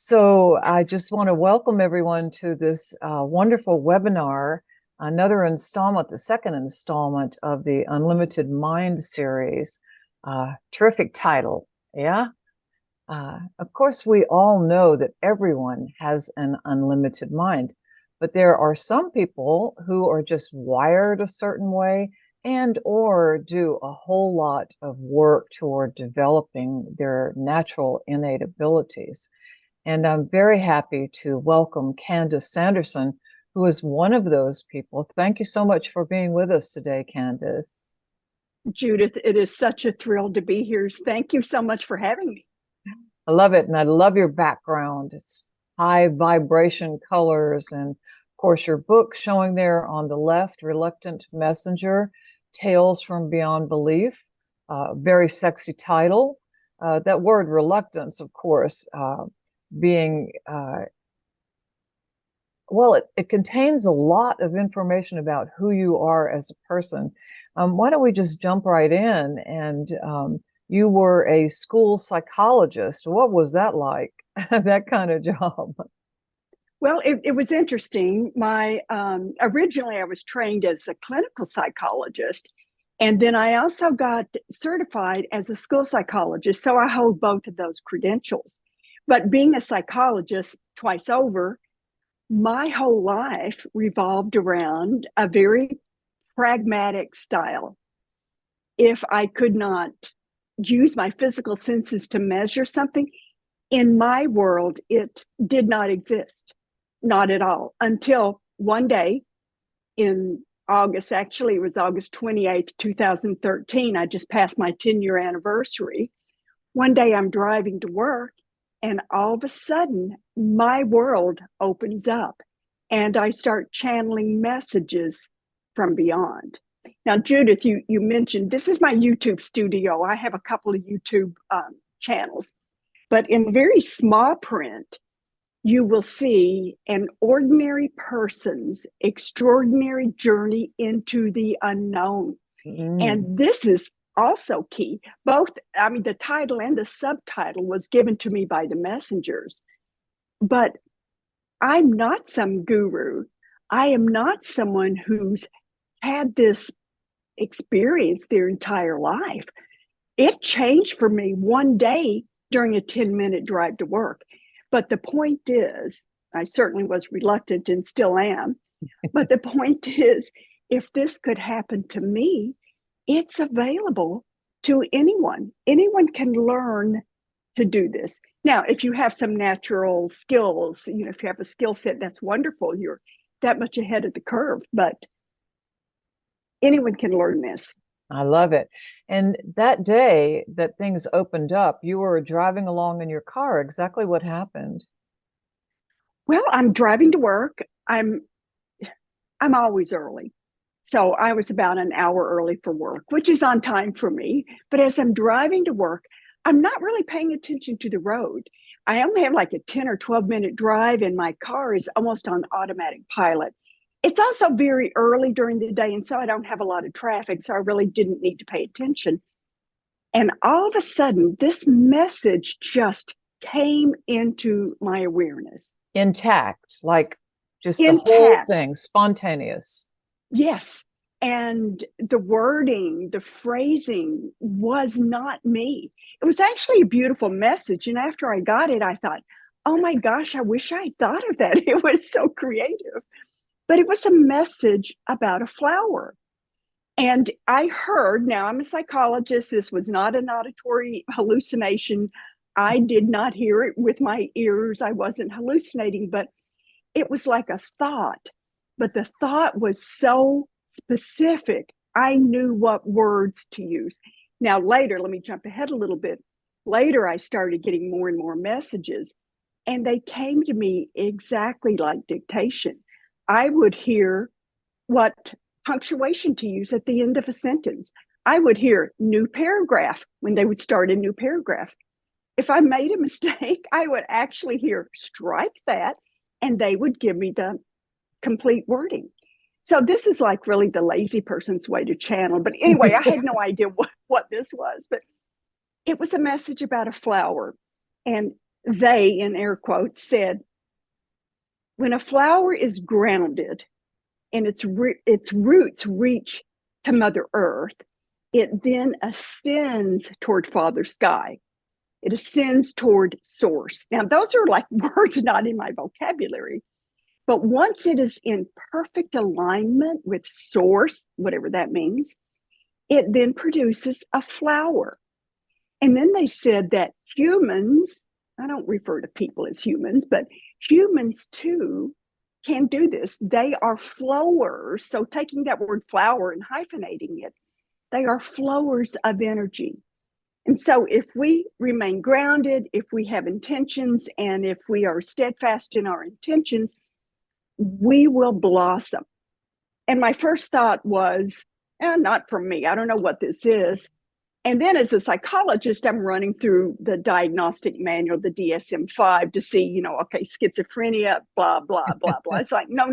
So I just want to welcome everyone to this wonderful webinar, another installment, the second installment of the Unlimited Mind series. Terrific title, yeah? Of course, we all know that everyone has an unlimited mind, but there are some people who are just wired a certain way and or do a whole lot of work toward developing their natural innate abilities. And I'm very happy to welcome Candice Sanderson, who is one of those people. Thank you so much for being with us today, Candice. Judith, it is such a thrill to be here. Thank you so much for having me. I love it, and I love your background. It's high vibration colors, and of course, your book showing there on the left, Reluctant Messenger, Tales from Beyond Belief. Very sexy title. That word reluctance, of course, being well, it contains a lot of information about who you are as a person. Why don't we just jump right in? And you were a school psychologist. What was that like? That kind of job? Well, it was interesting. Originally I was trained as a clinical psychologist, and then I also got certified as a school psychologist. So I hold both of those credentials. But being a psychologist twice over, my whole life revolved around a very pragmatic style. If I could not use my physical senses to measure something, in my world, it did not exist, not at all, until one day in August, actually it was August 28th, 2013, I just passed my 10-year anniversary. One day I'm driving to work, and all of a sudden, my world opens up and I start channeling messages from beyond. Now, Judith, you mentioned this is my YouTube studio. I have a couple of YouTube channels, but in very small print, you will see an ordinary person's extraordinary journey into the unknown. And this is also key. The title and the subtitle was given to me by the messengers, but I'm not some guru. I am not someone who's had this experience their entire life. It changed for me one day during a 10-minute drive to work. But the point is, I certainly was reluctant and still am, but the point is, if this could happen to me, it's available to anyone. Anyone can learn to do this. Now, if you have some natural skills, if you have a skill set, that's wonderful. You're that much ahead of the curve, but anyone can learn this. I love it. And that day that things opened up, you were driving along in your car. Exactly what happened? Well, I'm driving to work. I'm always early. So I was about an hour early for work, which is on time for me. But as I'm driving to work, I'm not really paying attention to the road. I only have like a 10 or 12-minute drive, and my car is almost on automatic pilot. It's also very early during the day, and so I don't have a lot of traffic, so I really didn't need to pay attention. And all of a sudden, this message just came into my awareness. Intact, like just Intact. The whole thing, spontaneous. Yes. And the wording, the phrasing was not me. It was actually a beautiful message. And after I got it, I thought, oh my gosh, I wish I thought of that. It was so creative. But it was a message about a flower. And I heard, now I'm a psychologist, this was not an auditory hallucination. I did not hear it with my ears. I wasn't hallucinating, but it was like a thought. But the thought was so specific, I knew what words to use. Now, later, let me jump ahead a little bit. Later, I started getting more and more messages, and they came to me exactly like dictation. I would hear what punctuation to use at the end of a sentence. I would hear new paragraph when they would start a new paragraph. If I made a mistake, I would actually hear strike that, and they would give me the complete wording. So this is like really the lazy person's way to channel. But anyway, I had no idea what this was, but it was a message about a flower. And they, in air quotes, said, when a flower is grounded and its roots reach to Mother Earth, it then ascends toward Father Sky. It ascends toward Source. Now, those are like words not in my vocabulary. But once it is in perfect alignment with Source, whatever that means, it then produces a flower. And then they said that humans, I don't refer to people as humans, but humans too can do this. They are flowers. So taking that word flower and hyphenating it, they are flowers of energy. And so if we remain grounded, if we have intentions, and if we are steadfast in our intentions, we will blossom. And my first thought was, not for me. I don't know what this is. And then as a psychologist, I'm running through the diagnostic manual, the DSM-5, to see, okay, schizophrenia, blah, blah, blah, blah. It's like, no.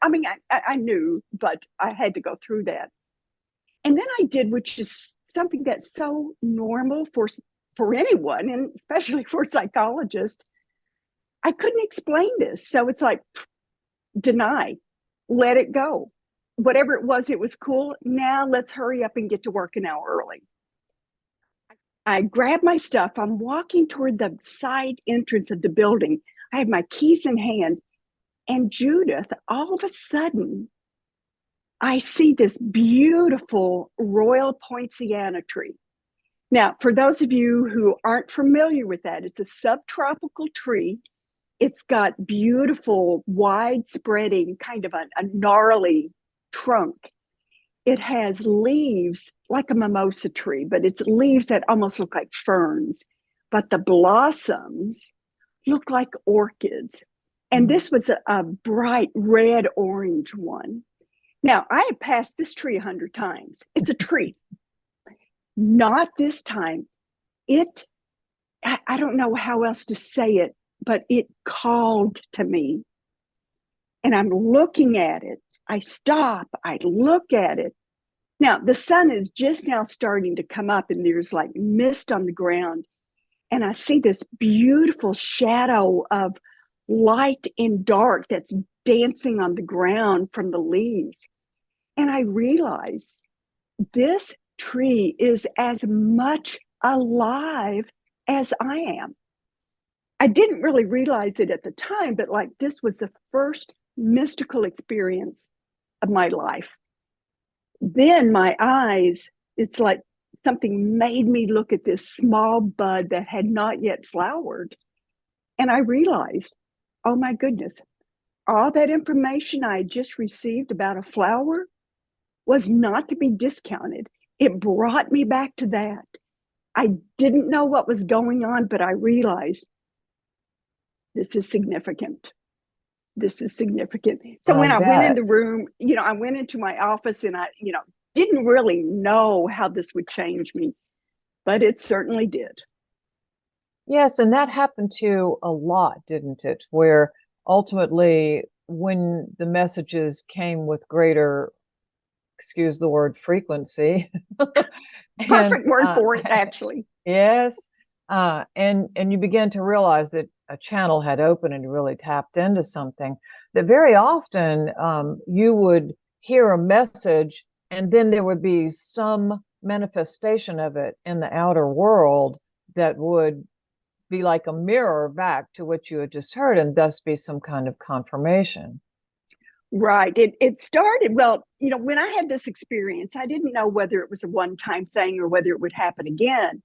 I mean, I knew, but I had to go through that. And then I did, which is something that's so normal for anyone, and especially for psychologists. I couldn't explain this. So it's like, deny, let it go. Whatever it was cool. Now let's hurry up and get to work an hour early. I grab my stuff. I'm walking toward the side entrance of the building. I have my keys in hand. And Judith, all of a sudden, I see this beautiful Royal Poinciana tree. Now, for those of you who aren't familiar with that, it's a subtropical tree. It's got beautiful, wide-spreading, kind of a gnarly trunk. It has leaves like a mimosa tree, but it's leaves that almost look like ferns. But the blossoms look like orchids. And this was a bright red-orange one. Now, I have passed this tree 100 times. It's a tree. Not this time. I don't know how else to say it, but it called to me. And I'm looking at it. I stop. I look at it. Now, the sun is just now starting to come up, and there's like mist on the ground. And I see this beautiful shadow of light and dark that's dancing on the ground from the leaves. And I realize this tree is as much alive as I am. I didn't really realize it at the time, but like this was the first mystical experience of my life. Then my eyes, it's like something made me look at this small bud that had not yet flowered. And I realized, oh my goodness, all that information I had just received about a flower was not to be discounted. It brought me back to that. I didn't know what was going on, but I realized this is significant. This is significant. So when I went in the room, I went into my office, and I, didn't really know how this would change me, but it certainly did. Yes, and that happened to a lot, didn't it? Where ultimately, when the messages came with greater, excuse the word, frequency. Perfect word for it, actually. Yes. And you began to realize that a channel had opened and really tapped into something, that very often you would hear a message, and then there would be some manifestation of it in the outer world that would be like a mirror back to what you had just heard, and thus be some kind of confirmation. Right. It started, well, when I had this experience, I didn't know whether it was a one-time thing or whether it would happen again.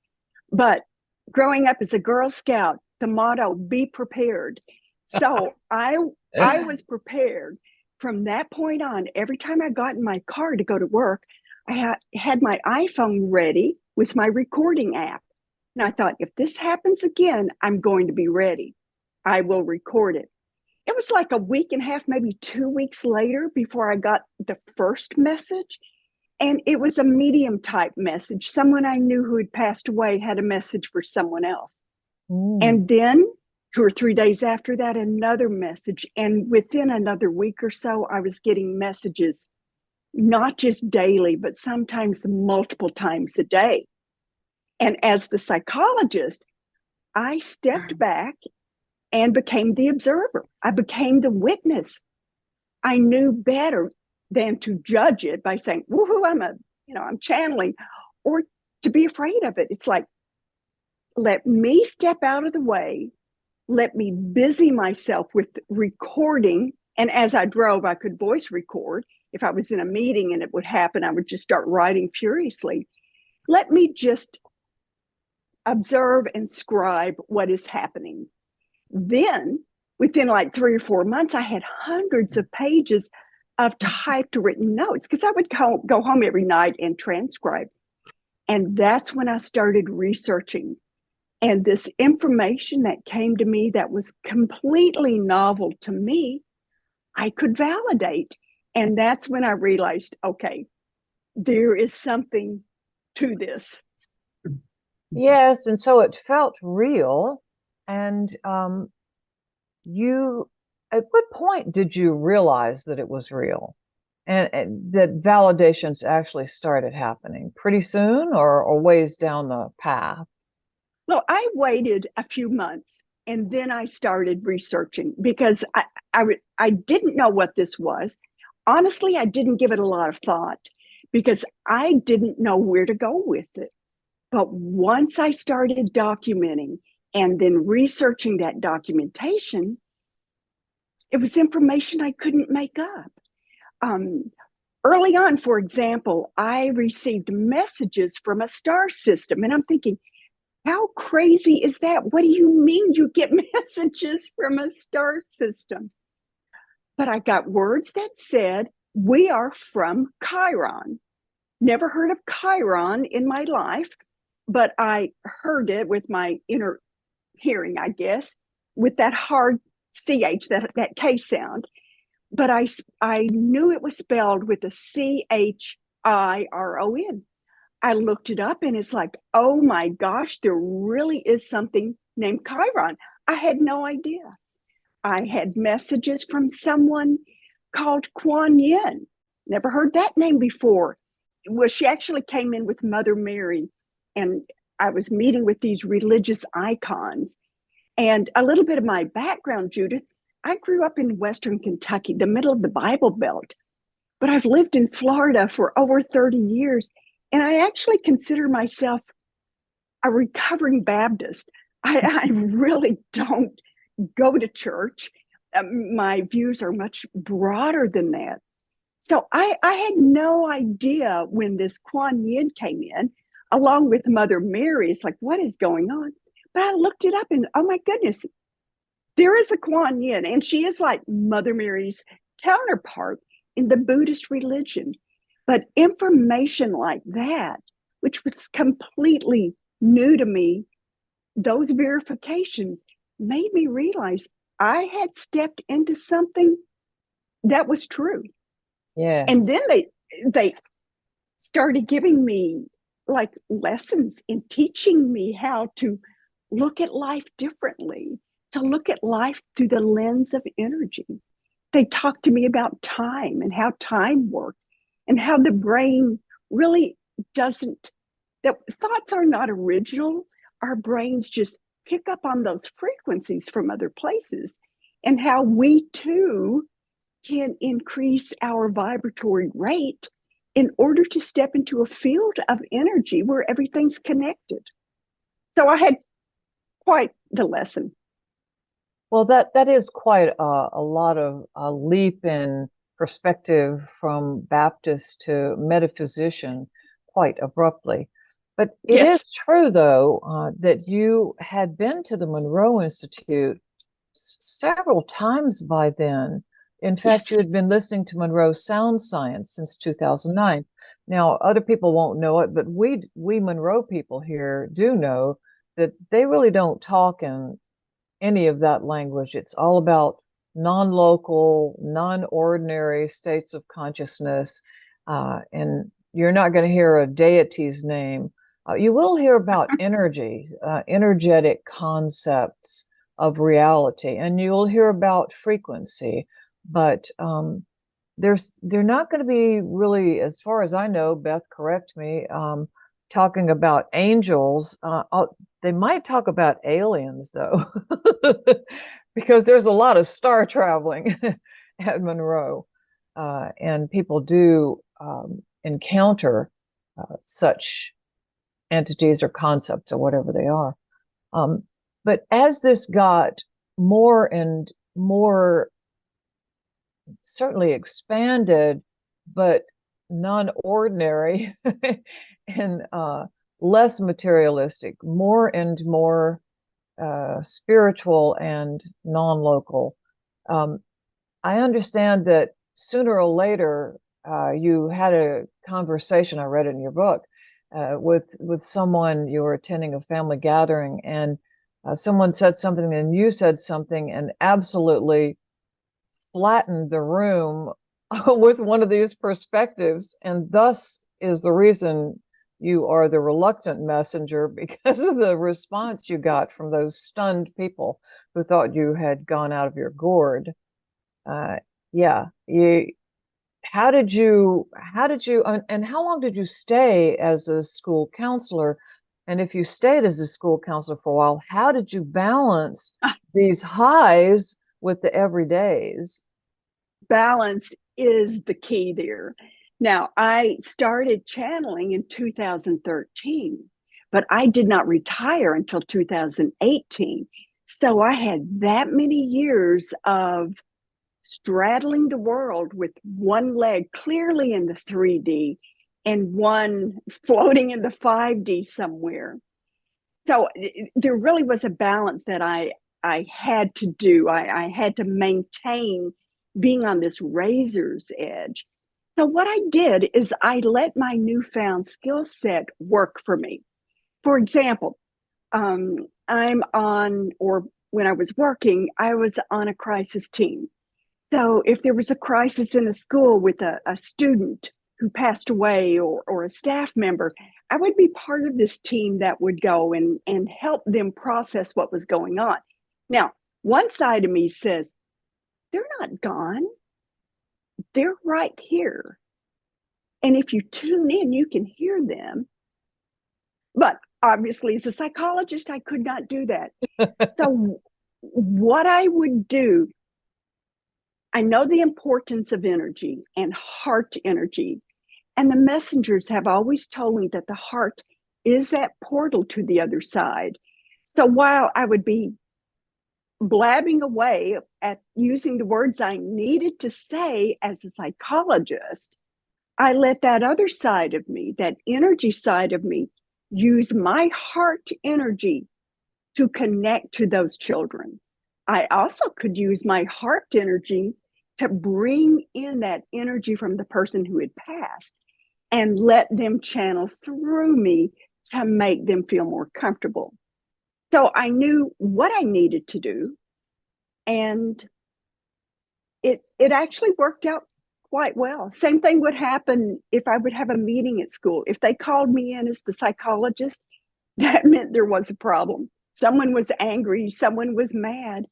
But growing up as a Girl Scout, the motto, be prepared. So I was prepared. From that point on, every time I got in my car to go to work, I had my iPhone ready with my recording app. And I thought, if this happens again, I'm going to be ready. I will record it. It was like a week and a half, maybe 2 weeks later before I got the first message. And it was a medium type message. Someone I knew who had passed away had a message for someone else. And then 2 or 3 days after that, another message. And within another week or so, I was getting messages, not just daily, but sometimes multiple times a day. And as the psychologist, I stepped back and became the observer. I became the witness. I knew better than to judge it by saying, woohoo, I'm channeling, or to be afraid of it. It's like, let me step out of the way. Let me busy myself with recording. And as I drove, I could voice record. If I was in a meeting and it would happen, I would just start writing furiously. Let me just observe and scribe what is happening. Then, within like 3 or 4 months, I had hundreds of pages of typed written notes because I would go home every night and transcribe. And that's when I started researching. And this information that came to me that was completely novel to me, I could validate. And that's when I realized, okay, there is something to this. Yes, and so it felt real. And you, at what point did you realize that it was real and that validations actually started happening? Pretty soon or ways down the path? Well, I waited a few months and then I started researching because I didn't know what this was. Honestly, I didn't give it a lot of thought because I didn't know where to go with it. But once I started documenting and then researching that documentation, it was information I couldn't make up. Early on, for example, I received messages from a star system, and I'm thinking, how crazy is that? What do you mean you get messages from a star system? But I got words that said, we are from Chiron. Never heard of Chiron in my life, but I heard it with my inner hearing, I guess, with that hard CH, that K sound. But I knew it was spelled with a CHIRON. I looked it up and it's like, oh my gosh, there really is something named Chiron. I had no idea. I had messages from someone called Kuan Yin. Never heard that name before. Well, she actually came in with Mother Mary, and I was meeting with these religious icons. And a little bit of my background, Judith, I grew up in Western Kentucky, the middle of the Bible Belt, but I've lived in Florida for over 30 years. And I actually consider myself a recovering Baptist. I really don't go to church. My views are much broader than that. So I had no idea when this Kuan Yin came in, along with Mother Mary. It's like, what is going on? But I looked it up and, oh my goodness, there is a Kuan Yin, and she is like Mother Mary's counterpart in the Buddhist religion. But information like that, which was completely new to me, those verifications made me realize I had stepped into something that was true. Yes. And then they started giving me like lessons in teaching me how to look at life differently, to look at life through the lens of energy. They talked to me about time and how time worked and how the brain really doesn't, that thoughts are not original. Our brains just pick up on those frequencies from other places, and how we too can increase our vibratory rate in order to step into a field of energy where everything's connected. So I had quite the lesson. Well, that is quite a lot of a leap in perspective from Baptist to metaphysician quite abruptly. But it Yes. is true, though, that you had been to the Monroe Institute several times by then. In fact, Yes. you had been listening to Monroe Sound Science since 2009. Now, other people won't know it, but we Monroe people here do know that they really don't talk in any of that language. It's all about non-local, non-ordinary states of consciousness, and you're not going to hear a deity's name. You will hear about energy, energetic concepts of reality, and you'll hear about frequency, but they're not going to be really, as far as I know, Beth, correct me, talking about angels. They might talk about aliens, though, because there's a lot of star traveling at Monroe, and people do encounter such entities or concepts or whatever they are. But as this got more and more certainly expanded, but non-ordinary and less materialistic, more and more spiritual and non-local. I understand that sooner or later you had a conversation, I read it in your book, with someone. You were attending a family gathering, and someone said something, and you said something, and absolutely flattened the room with one of these perspectives, and thus is the reason you are the reluctant messenger, because of the response you got from those stunned people who thought you had gone out of your gourd. Yeah, how did you, and how long did you stay as a school counselor? And if you stayed as a school counselor for a while, how did you balance these highs with the everydays? Balance is the key there. Now, I started channeling in 2013, but I did not retire until 2018. So I had that many years of straddling the world with one leg clearly in the 3D and one floating in the 5D somewhere. So there really was a balance that I had to do. I had to maintain being on this razor's edge. So what I did is I let my newfound skill set work for me. For example, I'm on, or when I was working, I was on a crisis team. So if there was a crisis in a school with a student who passed away, or a staff member, I would be part of this team that would go and help them process what was going on. Now, one side of me says, they're not gone. They're right here. And if you tune in, you can hear them. But obviously, as a psychologist, I could not do that. So what I would do, I know the importance of energy and heart energy. And the messengers have always told me that the heart is that portal to the other side. So while I would be blabbing away at using the words I needed to say as a psychologist, I let that other side of me, that energy side of me, use my heart energy to connect to those children. I also could use my heart energy to bring in that energy from the person who had passed and let them channel through me to make them feel more comfortable. So I knew what I needed to do, and it actually worked out quite well. Same thing would happen if I would have a meeting at school. If they called me in as the psychologist, that meant there was a problem. Someone was angry, someone was mad.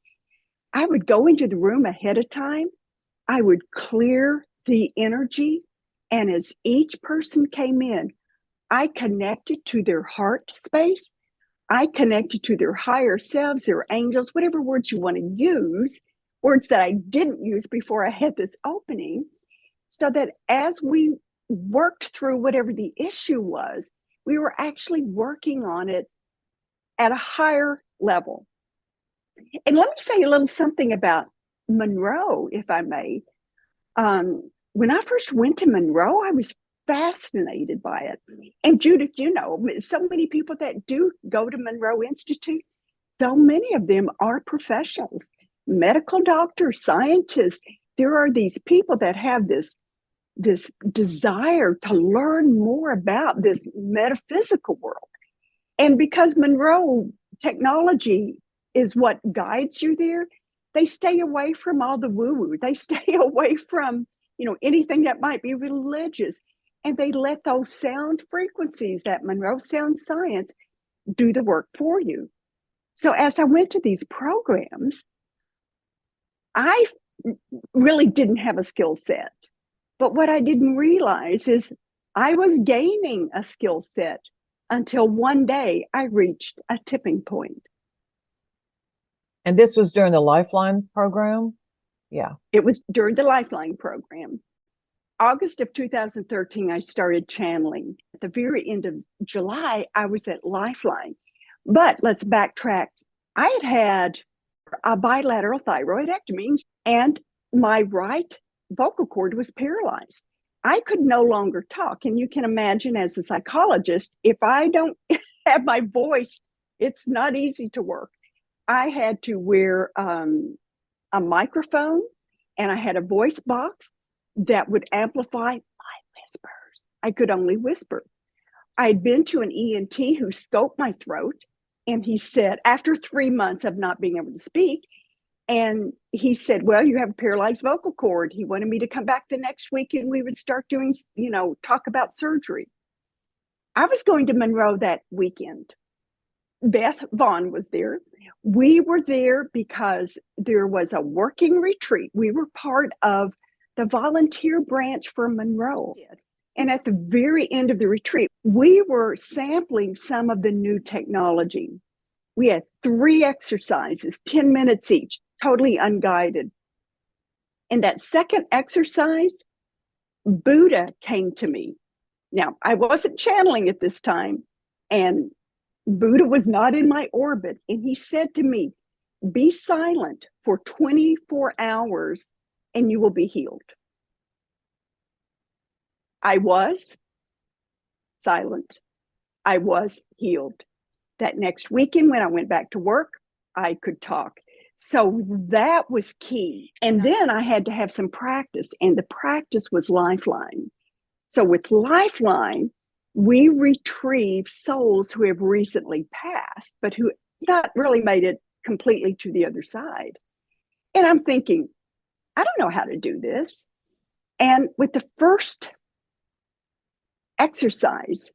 I would go into the room ahead of time. I would clear the energy. And as each person came in, I connected to their heart space. I connected to their higher selves, their angels, whatever words you want to use, words that I didn't use before I had this opening, so that as we worked through whatever the issue was, we were actually working on it at a higher level. And let me say a little something about Monroe, if I may. When I first went to Monroe, I was fascinated by it. And Judith, you know, so many people that do go to Monroe Institute, so many of them are professionals, medical doctors, scientists. There are these people that have this desire to learn more about this metaphysical world. And because Monroe technology is what guides you there, they stay away from all the woo-woo. They stay away from, anything that might be religious. And they let those sound frequencies, that Monroe Sound Science, do the work for you. So as I went to these programs, I really didn't have a skill set. But what I didn't realize is I was gaining a skill set until one day I reached a tipping point. And this was during the Lifeline program? Yeah. It was during the Lifeline program. August of 2013, I started channeling. At the very end of July, I was at Lifeline. But let's backtrack. I had had a bilateral thyroidectomy, and my right vocal cord was paralyzed. I could no longer talk. And you can imagine, as a psychologist, if I don't have my voice, it's not easy to work. I had to wear a microphone, and I had a voice box that would amplify my whispers. I could only whisper. I'd been to an ENT who scoped my throat, and he said, after 3 months of not being able to speak, and he said, well, you have a paralyzed vocal cord. He wanted me to come back the next week and we would start doing, talk about surgery. I was going to Monroe that weekend. Beth Vaughn was there. We were there because there was a working retreat. We were part of the volunteer branch for Monroe. And at the very end of the retreat, we were sampling some of the new technology. We had 3 exercises, 10 minutes each, totally unguided. And that second exercise, Buddha came to me. Now, I wasn't channeling at this time, and Buddha was not in my orbit. And he said to me, be silent for 24 hours and you will be healed. I was silent. I was healed. That next weekend, when I went back to work, I could talk. So that was key. And then I had to have some practice, and the practice was Lifeline. So with Lifeline, we retrieve souls who have recently passed, but who not really made it completely to the other side. And I'm thinking, I don't know how to do this. And with the first exercise,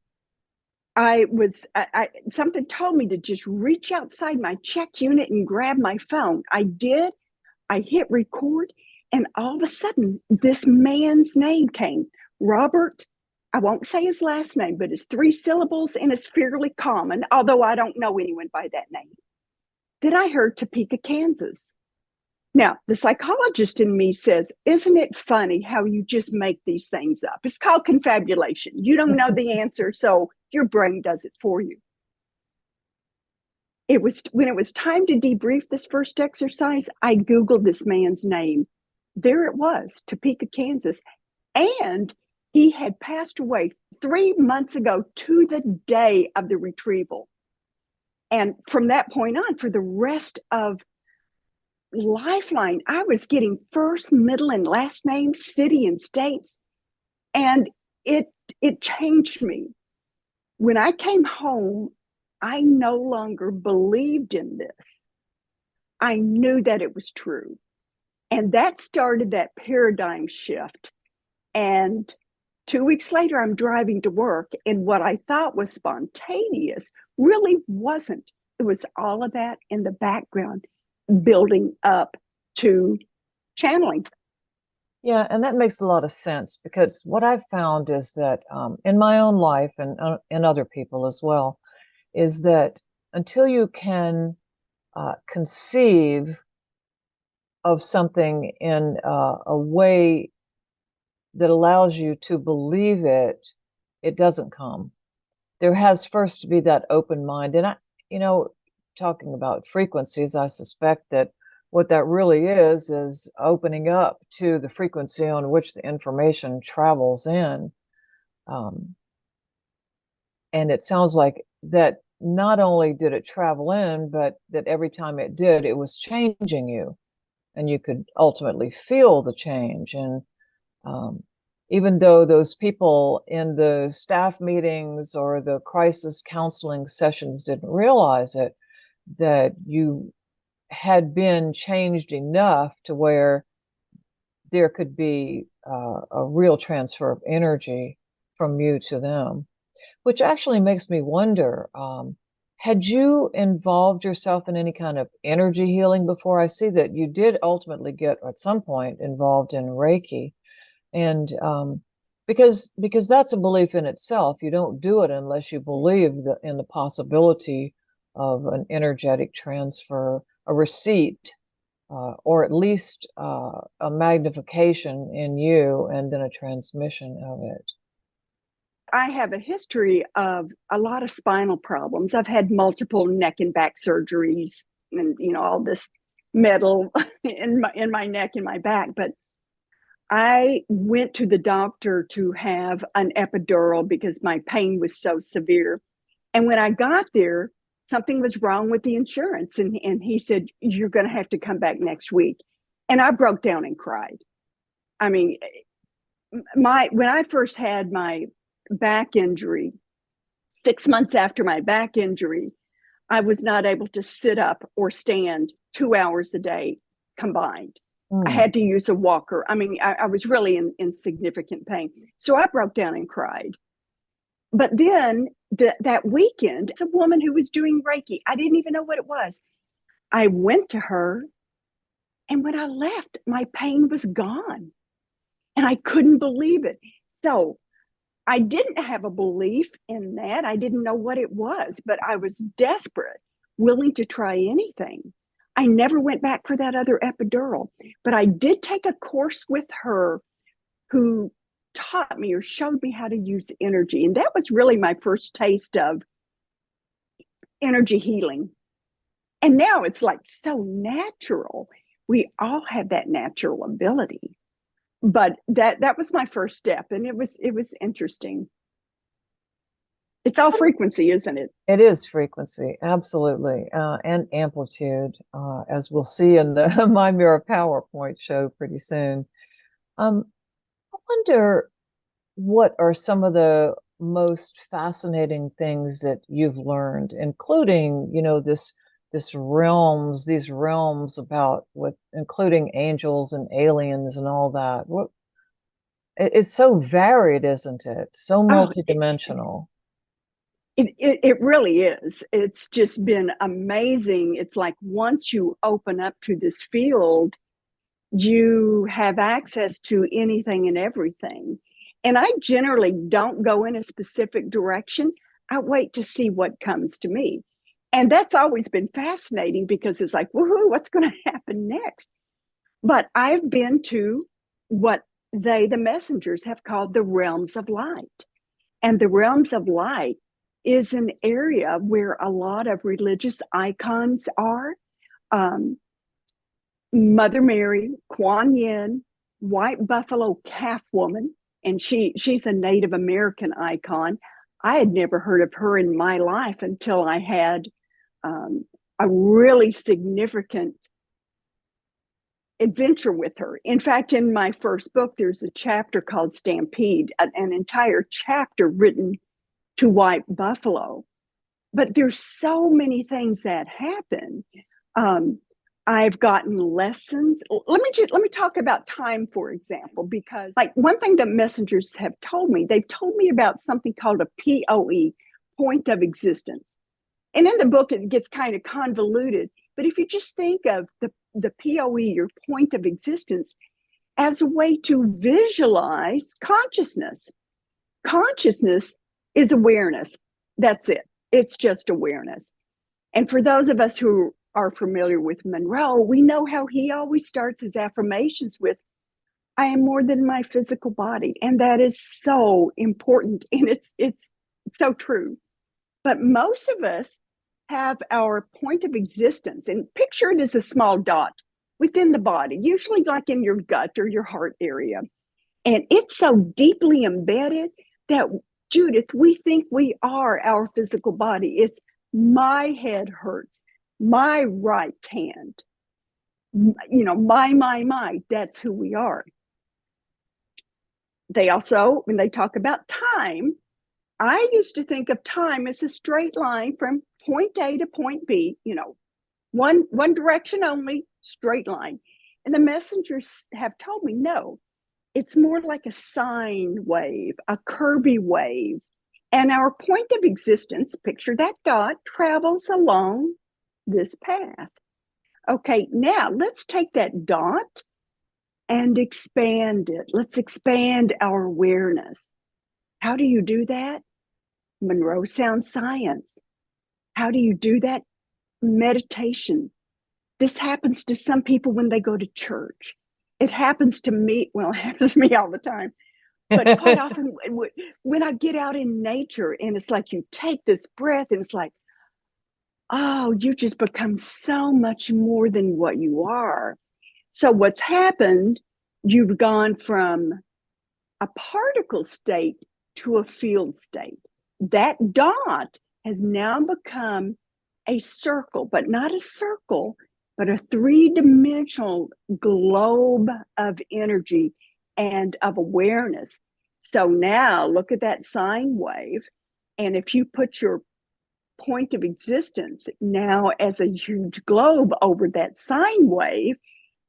something told me to just reach outside my check unit and grab my phone. I did. I hit record, and all of a sudden, this man's name came. Robert, I won't say his last name, but it's 3 syllables and it's fairly common, although I don't know anyone by that name. Then I heard Topeka, Kansas. Now, the psychologist in me says, isn't it funny how you just make these things up? It's called confabulation. You don't know the answer, so your brain does it for you. When it was time to debrief this first exercise, I Googled this man's name. There it was, Topeka, Kansas. And he had passed away 3 months ago to the day of the retrieval. And from that point on, for the rest of Lifeline, I was getting first, middle, and last names, city and states, and it changed me. When I came home, I no longer believed in this. I knew that it was true. And that started that paradigm shift. And 2 weeks later, I'm driving to work, and what I thought was spontaneous really wasn't. It was all of that in the background, building up to channeling. Yeah, and that makes a lot of sense, because what I've found is that in my own life and in other people as well, is that until you can conceive of something in a way that allows you to believe it, it doesn't come. There has first to be that open mind. And talking about frequencies, I suspect that what that really is opening up to the frequency on which the information travels in. And it sounds like that not only did it travel in, but that every time it did, it was changing you, and you could ultimately feel the change. And even though those people in the staff meetings or the crisis counseling sessions didn't realize it, that you had been changed enough to where there could be a real transfer of energy from you to them, which actually makes me wonder, had you involved yourself in any kind of energy healing before? I see that you did ultimately get at some point involved in Reiki, and because that's a belief in itself. You don't do it unless you believe in the possibility of an energetic transfer a receipt, or at least a magnification in you and then a transmission of it. I have a history of a lot of spinal problems. I've had multiple neck and back surgeries and, all this metal in my neck and my back. But I went to the doctor to have an epidural because my pain was so severe. And when I got there, something was wrong with the insurance. And he said, you're going to have to come back next week. And I broke down and cried. I mean, when I first had my back injury, 6 months after my back injury, I was not able to sit up or stand 2 hours a day combined. I had to use a walker. I mean, I was really in significant pain. So I broke down and cried. But then that weekend, it's a woman who was doing Reiki. I didn't even know what it was. I went to her, and when I left, my pain was gone. And I couldn't believe it. So I didn't have a belief in that. I didn't know what it was, but I was desperate, willing to try anything. I never went back for that other epidural, but I did take a course with her who taught me or showed me how to use energy. And that was really my first taste of energy healing. And now it's like so natural. We all have that natural ability. But that was my first step, and it was interesting. It's all frequency, isn't it? It is frequency, absolutely, and amplitude, as we'll see in the My Mirror PowerPoint show pretty soon. I wonder what are some of the most fascinating things that you've learned, including, these realms about including angels and aliens and all that. It's so varied, isn't it? So multidimensional. It really is. It's just been amazing. It's like once you open up to this field, you have access to anything and everything. And I generally don't go in a specific direction. I wait to see what comes to me. And that's always been fascinating because it's like, woohoo, what's going to happen next? But I've been to what the messengers, have called the realms of light. And the realms of light is an area where a lot of religious icons are. Mother Mary, Kuan Yin, White Buffalo Calf Woman, and she's a Native American icon. I had never heard of her in my life until I had a really significant adventure with her. In fact, in my first book, there's a chapter called Stampede, an entire chapter written to White Buffalo. But there's so many things that happen. I've gotten lessons. Let me talk about time, for example, because like one thing that messengers have told me, they've told me about something called a POE, point of existence. And in the book, it gets kind of convoluted. But if you just think of the POE, your point of existence, as a way to visualize consciousness. Consciousness is awareness. That's it. It's just awareness. And for those of us who are familiar with Monroe, we know how he always starts his affirmations with, I am more than my physical body. And that is so important. And it's so true. But most of us have our point of existence, and picture it as a small dot within the body, usually like in your gut or your heart area. And it's so deeply embedded that, Judith, we think we are our physical body. It's my head hurts, my right hand, my, that's who we are. They also, when they talk about time, I used to think of time as a straight line from point A to point B, one direction only, straight line. And the messengers have told me, no, it's more like a sine wave, a Kirby wave. And our point of existence, picture that dot, travels along this path. Okay, now let's take that dot and expand it. Let's expand our awareness. How do you do that? Monroe Sound Science. How do you do that? Meditation. This happens to some people when they go to church. It happens to me. Well, it happens to me all the time. But quite often when I get out in nature and it's like you take this breath and it's like, oh, you just become so much more than what you are. So what's happened, you've gone from a particle state to a field state. That dot has now become a circle, but not a circle, but a three-dimensional globe of energy and of awareness. So now look at that sine wave. And if you put your point of existence now as a huge globe over that sine wave,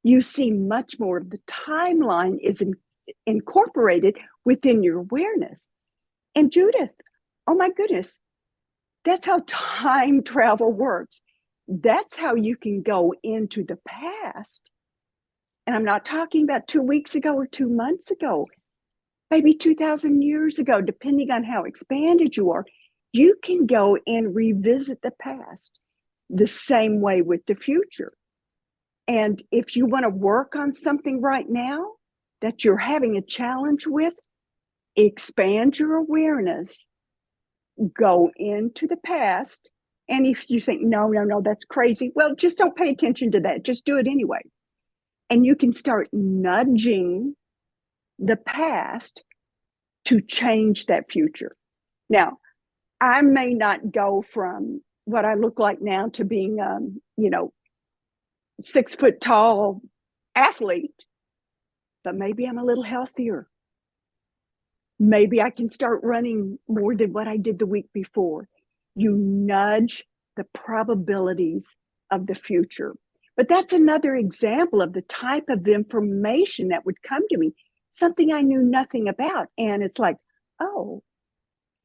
you see much more of the timeline is incorporated within your awareness. And Judith, oh my goodness, that's how time travel works. That's how you can go into the past. And I'm not talking about 2 weeks ago or 2 months ago, maybe 2,000 years ago, depending on how expanded you are. You can go and revisit the past the same way with the future. And if you want to work on something right now that you're having a challenge with, expand your awareness, go into the past. And if you think, no, that's crazy, well, just don't pay attention to that. Just do it anyway. And you can start nudging the past to change that future. Now, I may not go from what I look like now to being, 6 foot tall athlete, but maybe I'm a little healthier. Maybe I can start running more than what I did the week before. You nudge the probabilities of the future. But that's another example of the type of information that would come to me, something I knew nothing about. And it's like, oh,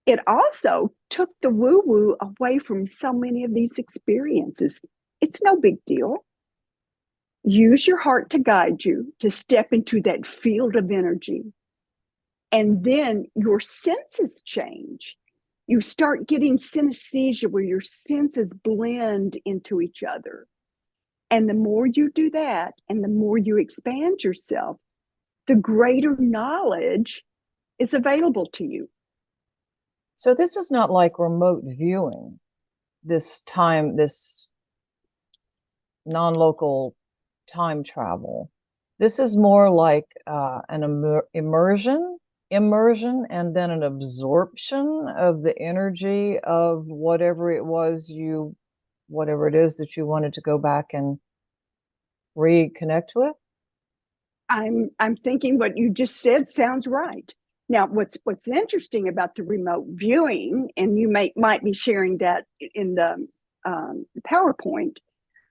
it also took the woo-woo away from so many of these experiences. It's no big deal. Use your heart to guide you to step into that field of energy. And then your senses change. You start getting synesthesia where your senses blend into each other. And the more you do that, and the more you expand yourself, the greater knowledge is available to you. So this is not like remote viewing, this non-local time travel. This is more like an immersion, and then an absorption of the energy of whatever it is that you wanted to go back and reconnect with. I'm thinking what you just said sounds right. Now, what's interesting about the remote viewing, and you might be sharing that in the PowerPoint.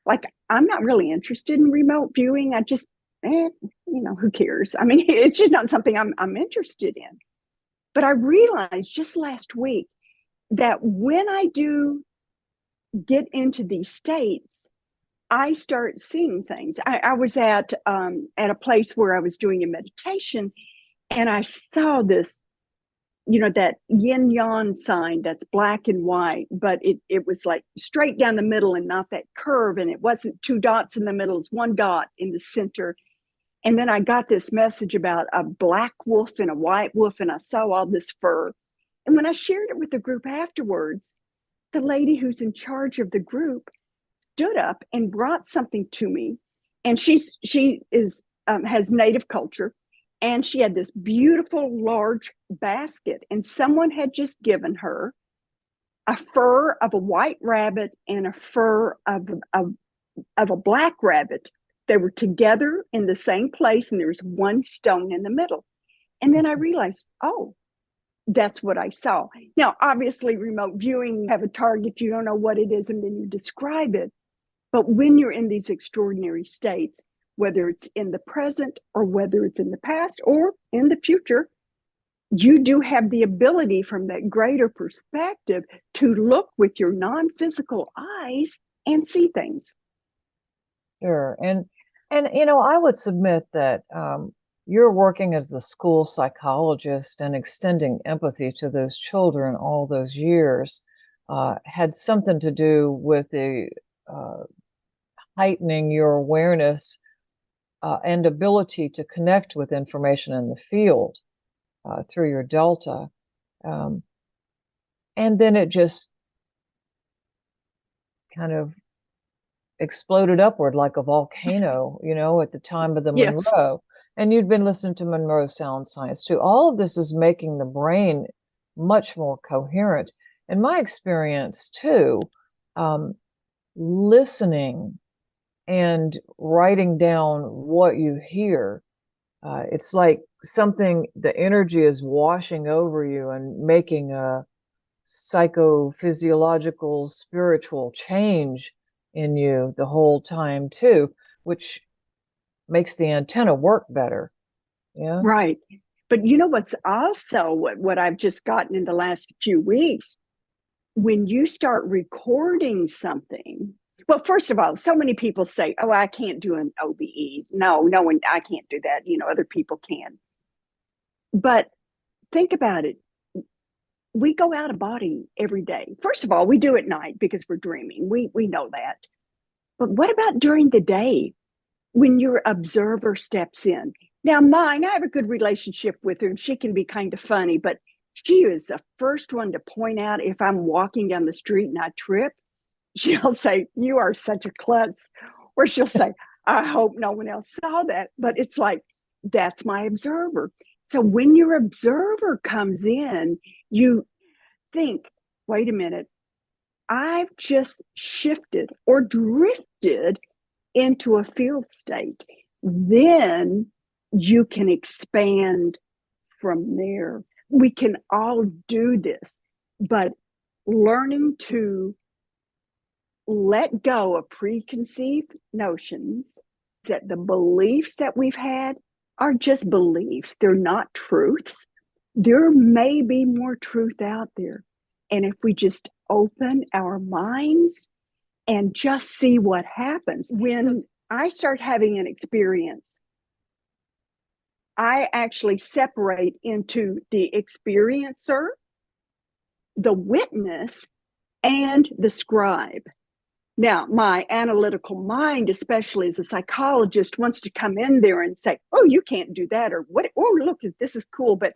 Like, I'm not really interested in remote viewing. I just, who cares? I mean, it's just not something I'm interested in. But I realized just last week that when I do get into these states, I start seeing things. I was at a place where I was doing a meditation, and I saw this, that yin yang sign that's black and white, but it was like straight down the middle and not that curve. And it wasn't 2 dots in the middle, it's 1 dot in the center. And then I got this message about a black wolf and a white wolf, and I saw all this fur. And when I shared it with the group afterwards, the lady who's in charge of the group stood up and brought something to me. And she has native culture. And she had this beautiful large basket, and someone had just given her a fur of a white rabbit and a fur of a black rabbit. They were together in the same place, and there was 1 stone in the middle. And then I realized, oh, that's what I saw. Now, obviously, remote viewing, you have a target, you don't know what it is, and then you describe it. But when you're in these extraordinary states, whether it's in the present or whether it's in the past or in the future, you do have the ability from that greater perspective to look with your non-physical eyes and see things. Sure. And I would submit that you're working as a school psychologist and extending empathy to those children all those years had something to do with the heightening your awareness and ability to connect with information in the field through your delta. And then it just kind of exploded upward like a volcano, at the time of the Yes. Monroe. And you'd been listening to Monroe Sound Science too. All of this is making the brain much more coherent. In my experience too, listening and writing down what you hear, it's like the energy is washing over you and making a psychophysiological, spiritual change in you the whole time too, which makes the antenna work better. Yeah. Right. But what's also what I've just gotten in the last few weeks, when you start recording something, well, first of all, so many people say, oh, I can't do an OBE. No one, I can't do that. Other people can. But think about it. We go out of body every day. First of all, we do at night because we're dreaming. We know that. But what about during the day when your observer steps in? Now, I have a good relationship with her, and she can be kind of funny, but she is the first one to point out if I'm walking down the street and I trip. She'll say, you are such a klutz. Or she'll say, I hope no one else saw that. But it's like, that's my observer. So when your observer comes in, you think, wait a minute, I've just shifted or drifted into a field state. Then you can expand from there. We can all do this, but learning to let go of preconceived notions, that the beliefs that we've had are just beliefs. They're not truths. There may be more truth out there. And if we just open our minds and just see what happens. When I start having an experience, I actually separate into the experiencer, the witness, and the scribe. Now, my analytical mind, especially as a psychologist, wants to come in there and say, oh, you can't do that, or what? Oh, look, this is cool. But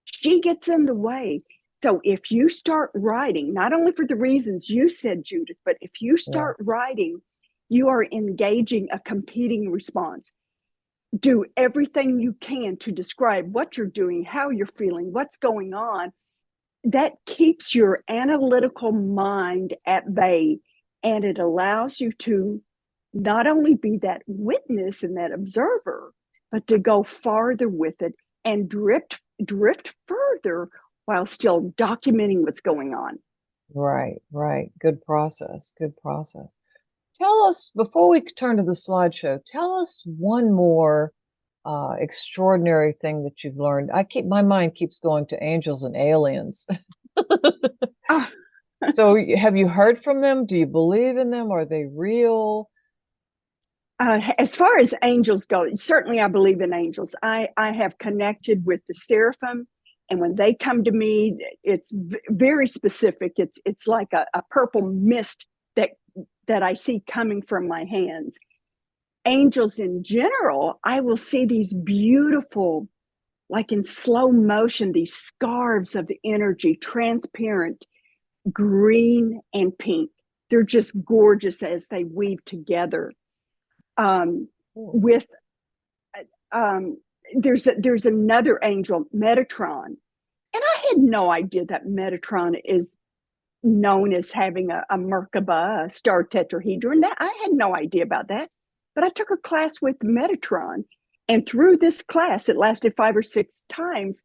she gets in the way. So if you start writing, not only for the reasons you said, Judith, but if you start writing, you are engaging a competing response. Do everything you can to describe what you're doing, how you're feeling, what's going on. That keeps your analytical mind at bay, and it allows you to not only be that witness and that observer, but to go farther with it and drift further while still documenting what's going on. Right. Good process. Tell us, before we turn to the slideshow, tell us one more extraordinary thing that you've learned. My mind keeps going to angels and aliens. So have you heard from them? Do you believe in them? Are they real? As far as angels go, certainly I believe in angels. I have connected with the seraphim, and when they come to me, it's very specific. It's like a purple mist that I see coming from my hands. Angels in general, I will see these beautiful, like in slow motion, these scarves of energy, transparent, green and pink. They're just gorgeous as they weave together. There's another angel, Metatron, and I had no idea that Metatron is known as having a Merkaba, a star tetrahedron. That I had no idea about that, but I took a class with Metatron, and through this class, it lasted 5 or 6 times.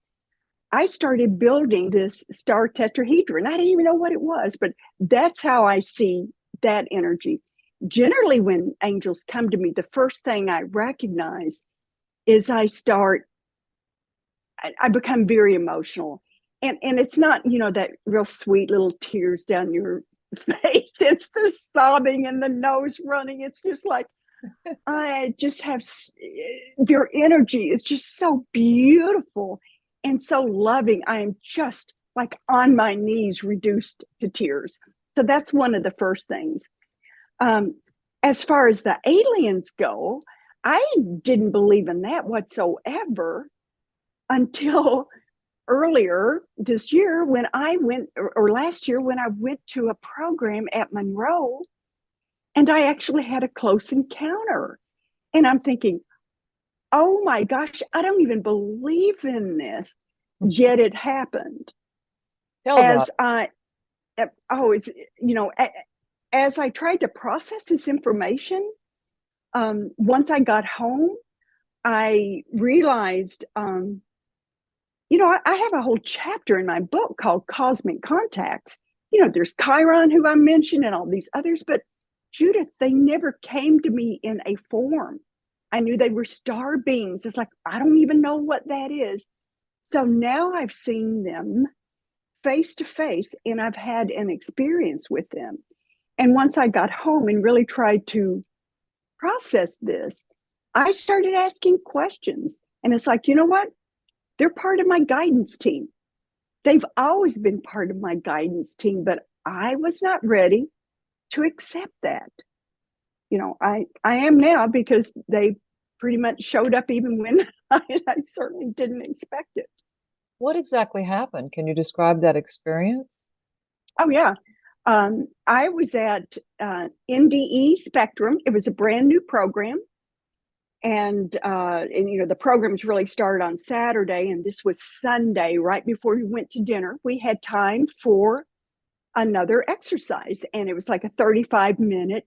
I started building this star tetrahedron. I didn't even know what it was, but that's how I see that energy. Generally, when angels come to me, the first thing I recognize is I become very emotional. And it's not, that real sweet little tears down your face. It's the sobbing and the nose running. It's just like, I just have, their energy is just so beautiful and so loving. I am just like on my knees, reduced to tears. So that's one of the first things. as far as the aliens go, I didn't believe in that whatsoever until earlier this year when I went, or last year when I went to a program at Monroe and I actually had a close encounter. And I'm thinking, oh my gosh, I don't even believe in this. Yet it happened. Tell about As I, oh, it's, as I tried to process this information, once I got home, I realized, I have a whole chapter in my book called Cosmic Contacts. There's Chiron, who I mentioned, and all these others, but Judith, they never came to me in a form. I knew they were star beings. It's like, I don't even know what that is. So now I've seen them face to face and I've had an experience with them. And once I got home and really tried to process this, I started asking questions. And it's like, you know what? They're part of my guidance team. They've always been part of my guidance team, but I was not ready to accept that. I am now, because they pretty much showed up even when I certainly didn't expect it. what exactly happened. Can you describe that experience? Oh, yeah. I was at NDE Spectrum. It was a brand new program. And the programs really started on Saturday, and this was Sunday, right before we went to dinner. We had time for another exercise, and it was like a 35-minute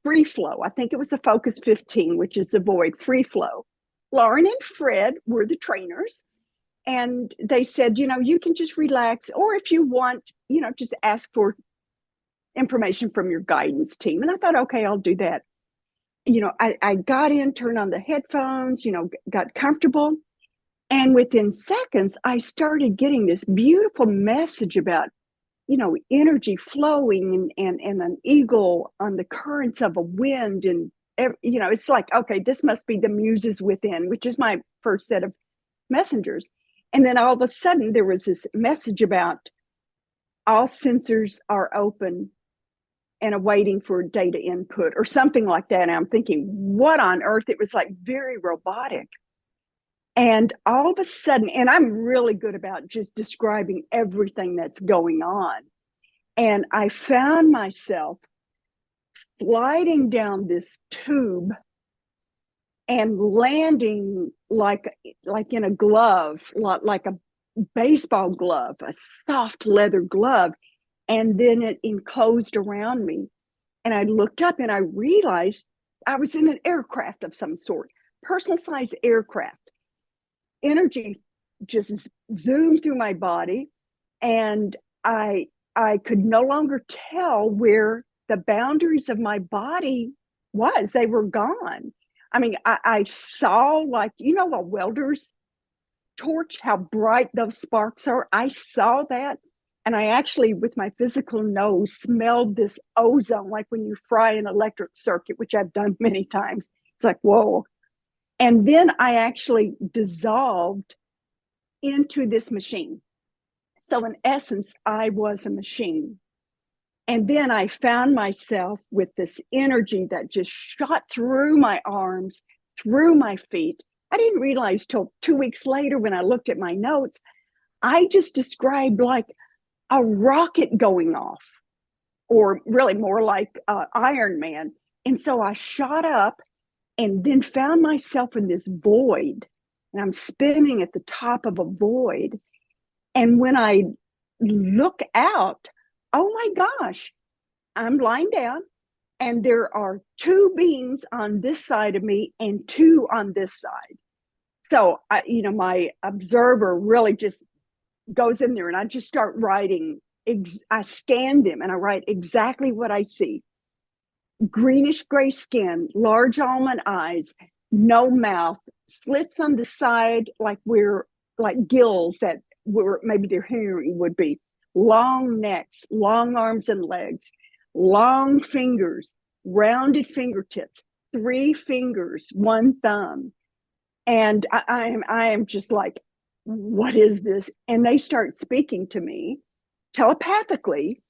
free flow. I think it was a Focus 15, which is the void free flow. Lauren and Fred were the trainers, and they said, you can just relax, or if you want, just ask for information from your guidance team. And I thought, okay, I'll do that. I got in, turned on the headphones, got comfortable. And within seconds, I started getting this beautiful message about, energy flowing and an eagle on the currents of a wind. And, it's like, okay, this must be the muses within, which is my first set of messengers. And then all of a sudden, there was this message about all sensors are open and awaiting for data input or something like that. And I'm thinking, what on earth? It was like very robotic. And all of a sudden, and I'm really good about just describing everything that's going on. And I found myself sliding down this tube and landing like in a glove, like a baseball glove, a soft leather glove. And then it enclosed around me. And I looked up and I realized I was in an aircraft of some sort, personal size aircraft. Energy just zoomed through my body, and I could no longer tell where the boundaries of my body was. They were gone. I mean, I saw, like, a welder's torch, how bright those sparks are. I saw that. And I actually, with my physical nose, smelled this ozone, like when you fry an electric circuit, which I've done many times. It's like, whoa. And then I actually dissolved into this machine. So in essence, I was a machine. And then I found myself with this energy that just shot through my arms, through my feet. I didn't realize till 2 weeks later when I looked at my notes, I just described like a rocket going off, or really more like Iron Man. And so I shot up and then found myself in this void, and I'm spinning at the top of a void. And when I look out, oh my gosh, I'm lying down, and there are two beings on this side of me and two on this side. So my observer really just goes in there, and I just start writing. I scan them and I write exactly what I see. Greenish gray skin, large almond eyes, no mouth, slits on the side like gills that were maybe their hearing would be, long necks, long arms and legs, long fingers, rounded fingertips, 3 fingers, 1 thumb. And I am just like, what is this? And they start speaking to me telepathically.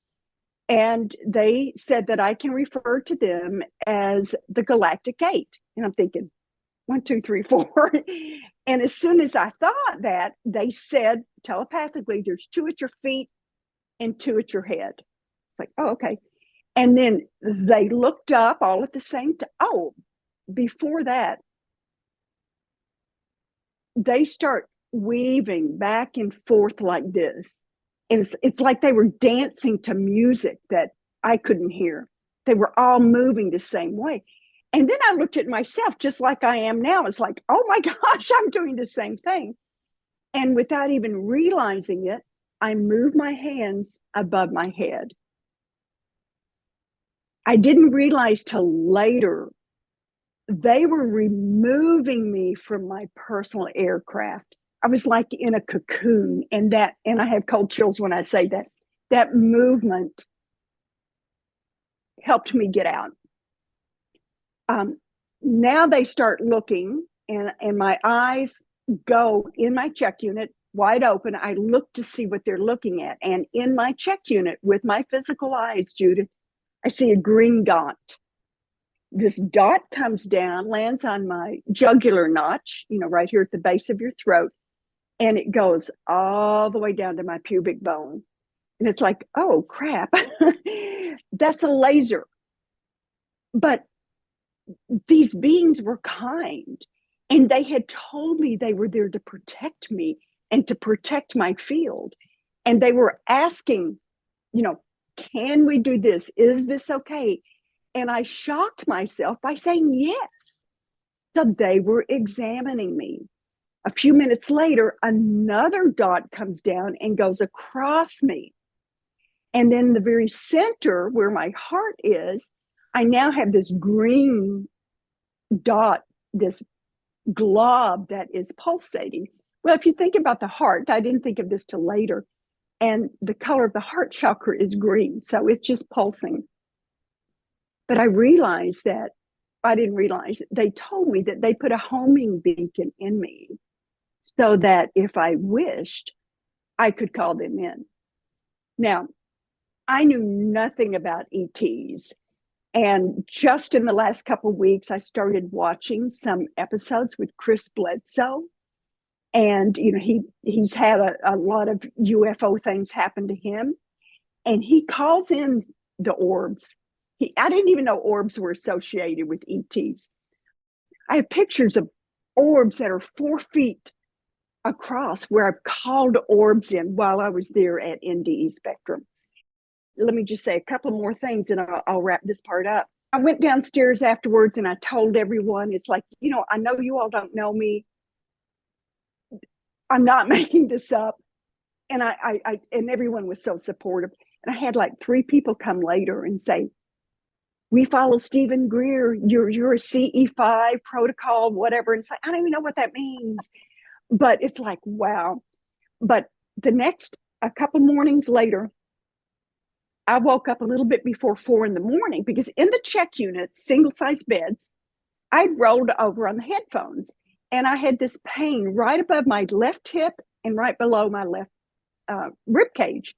And they said that I can refer to them as the Galactic Eight. And I'm thinking, 1, 2, 3, 4. And as soon as I thought that, they said telepathically, there's 2 at your feet and 2 at your head. It's like, oh, okay. And then they looked up all at the same time. Oh, before that, they start weaving back and forth like this. And it's like they were dancing to music that I couldn't hear. They were all moving the same way. And then I looked at myself just like I am now. It's like, oh my gosh, I'm doing the same thing. And without even realizing it, I moved my hands above my head. I didn't realize till later they were removing me from my personal aircraft. I was like in a cocoon, and I have cold chills when I say that. That movement helped me get out. Now they start looking, and my eyes go in my check unit wide open. I look to see what they're looking at. And in my check unit with my physical eyes, Judith, I see a green dot. This dot comes down, lands on my jugular notch, right here at the base of your throat. And it goes all the way down to my pubic bone. And it's like, oh, crap. That's a laser. But these beings were kind. And they had told me they were there to protect me and to protect my field. And they were asking, can we do this? Is this okay? And I shocked myself by saying yes. So they were examining me. A few minutes later, another dot comes down and goes across me. And then the very center where my heart is, I now have this green dot, this glob that is pulsating. Well, if you think about the heart, I didn't think of this till later. And the color of the heart chakra is green. So it's just pulsing. But I realized that, I didn't realize, they told me that they put a homing beacon in me so that if I wished, I could call them in. Now, I knew nothing about ETs. And just in the last couple of weeks, I started watching some episodes with Chris Bledsoe. And, he's had a lot of UFO things happen to him. And he calls in the orbs. I didn't even know orbs were associated with ETs. I have pictures of orbs that are 4 feet across where I've called orbs in while I was there at NDE Spectrum. Let me just say a couple more things and I'll wrap this part up. I went downstairs afterwards and I told everyone, it's like, I know you all don't know me. I'm not making this up. And and everyone was so supportive. And I had like 3 people come later and say, we follow Stephen Greer. You're a CE5 protocol, whatever. And it's like, I don't even know what that means. But it's like, wow. But a couple mornings later, I woke up a little bit before 4 a.m. because in the check unit, single-size beds, I'd rolled over on the headphones. And I had this pain right above my left hip and right below my left rib cage.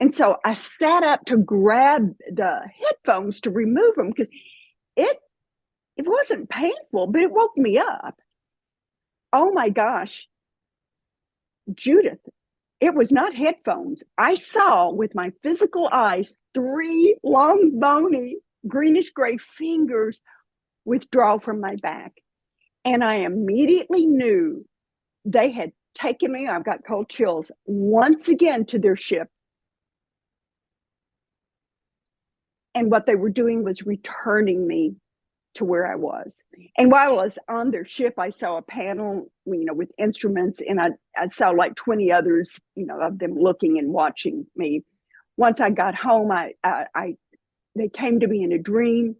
And so I sat up to grab the headphones to remove them because it wasn't painful, but it woke me up. Oh my gosh, Judith, it was not headphones. I saw with my physical eyes 3 long, bony, greenish gray fingers withdraw from my back. And I immediately knew they had taken me, I've got cold chills, once again to their ship. And what they were doing was returning me to where I was. And while I was on their ship, I saw a panel, with instruments, and I saw like 20 others, of them looking and watching me. Once I got home, they came to me in a dream.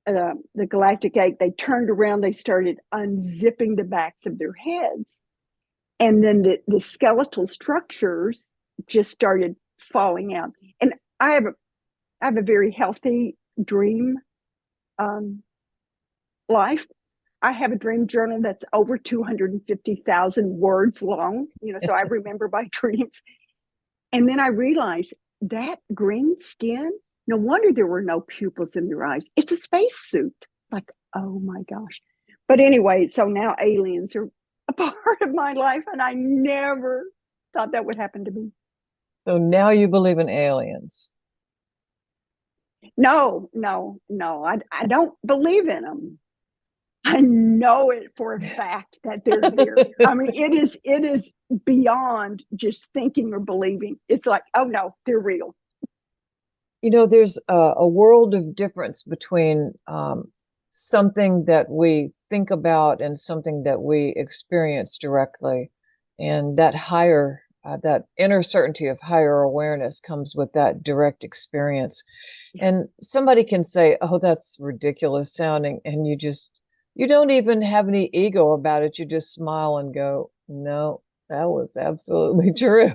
The Galactic Eight, they turned around, they started unzipping the backs of their heads. And then the skeletal structures just started falling out. And I have a very healthy dream life. I have a dream journal that's over 250,000 words long, so I remember my dreams. And then I realized that green skin, no wonder there were no pupils in their eyes. It's a spacesuit. It's like, oh my gosh. But anyway, so now aliens are a part of my life, and I never thought that would happen to me. So now you believe in aliens. No, I don't believe in them. I know it for a fact that they're there. I mean, it is beyond just thinking or believing. It's like, oh no, they're real. You know, there's a world of difference between something that we think about and something that we experience directly. And that that inner certainty of higher awareness comes with that direct experience. And somebody can say, oh, that's ridiculous sounding. And you don't even have any ego about it. You just smile and go, no, that was absolutely true.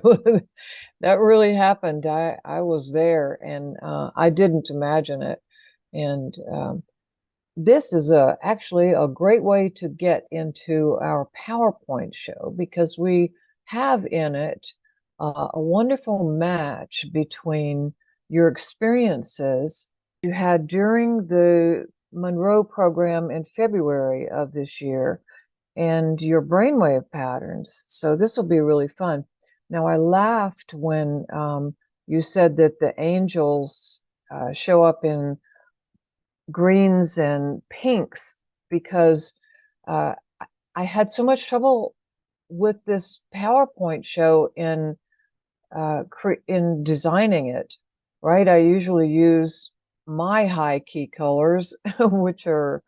That really happened. I was there, and I didn't imagine it. And this is actually a great way to get into our PowerPoint show, because we have in it a wonderful match between your experiences you had during the Monroe program in February of this year and your brainwave patterns. So this will be really fun. Now, I laughed when you said that the angels show up in greens and pinks, because I had so much trouble with this PowerPoint show in designing it. Right, I usually use my high key colors, which are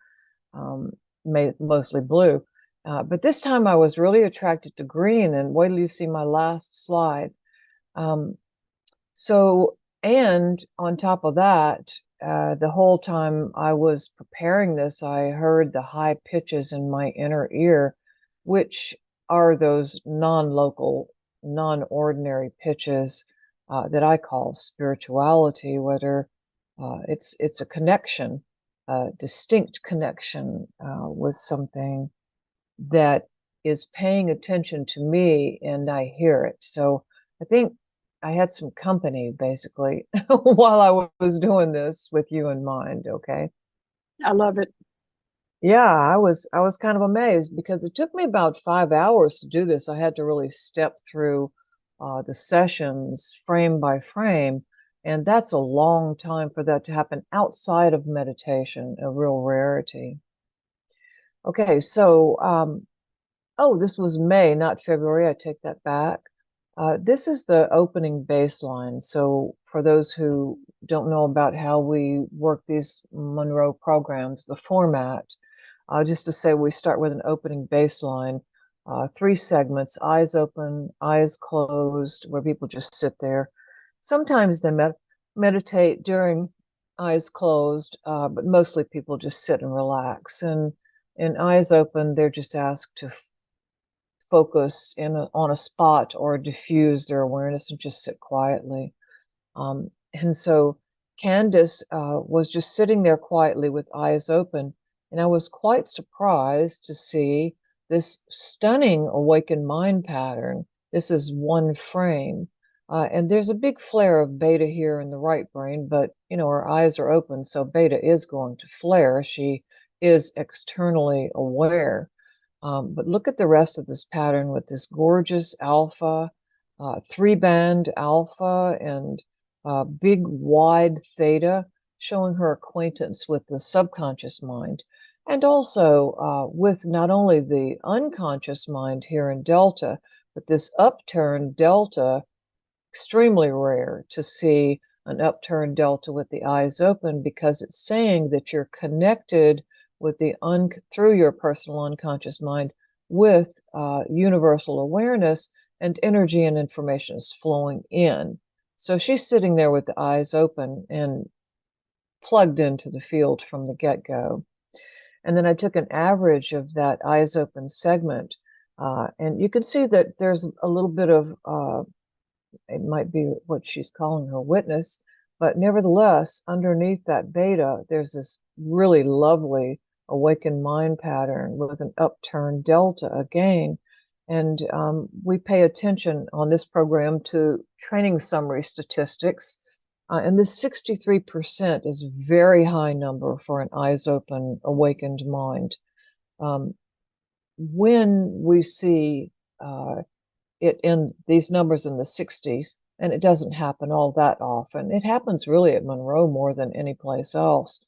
mostly blue. But this time I was really attracted to green, and wait till you see my last slide. And on top of that, the whole time I was preparing this, I heard the high pitches in my inner ear, which are those non-local, non-ordinary pitches that I call spirituality, whether it's a connection, a distinct connection with something that is paying attention to me, and I hear it. So I think I had some company basically while I was doing this with you in mind. Okay. I love it. Yeah, I was kind of amazed, because it took me about 5 hours to do this. I had to really step through the sessions frame by frame, and that's a long time for that to happen outside of meditation, a real rarity. Okay, so oh, this was May, not February. I take that back. This is the opening baseline. So for those who don't know about how we work these Monroe programs, the format, just to say, we start with an opening baseline, 3 segments: eyes open, eyes closed, where people just sit there. Sometimes they meditate during eyes closed, but mostly people just sit and relax. And in eyes open, they're just asked to focus on a spot or diffuse their awareness and just sit quietly. And so Candice was just sitting there quietly with eyes open, and I was quite surprised to see this stunning awakened mind pattern. This is one frame, and there's a big flare of beta here in the right brain, but her eyes are open, so beta is going to flare. She is externally aware. But look at the rest of this pattern with this gorgeous alpha, 3-band alpha, and big wide theta, showing her acquaintance with the subconscious mind, and also with not only the unconscious mind here in delta, but this upturned delta. Extremely rare to see an upturned delta with the eyes open, because it's saying that you're connected with through your personal unconscious mind with universal awareness, and energy and information is flowing in. So she's sitting there with the eyes open and plugged into the field from the get-go. And then I took an average of that eyes open segment, and you can see that there's a little bit of it might be what she's calling her witness, but nevertheless, underneath that beta, there's this really lovely awakened mind pattern with an upturned delta again. And we pay attention on this program to training summary statistics. And this 63% is a very high number for an eyes open, awakened mind. When we see it in these numbers in the 60s, and it doesn't happen all that often. It happens really at Monroe more than any place else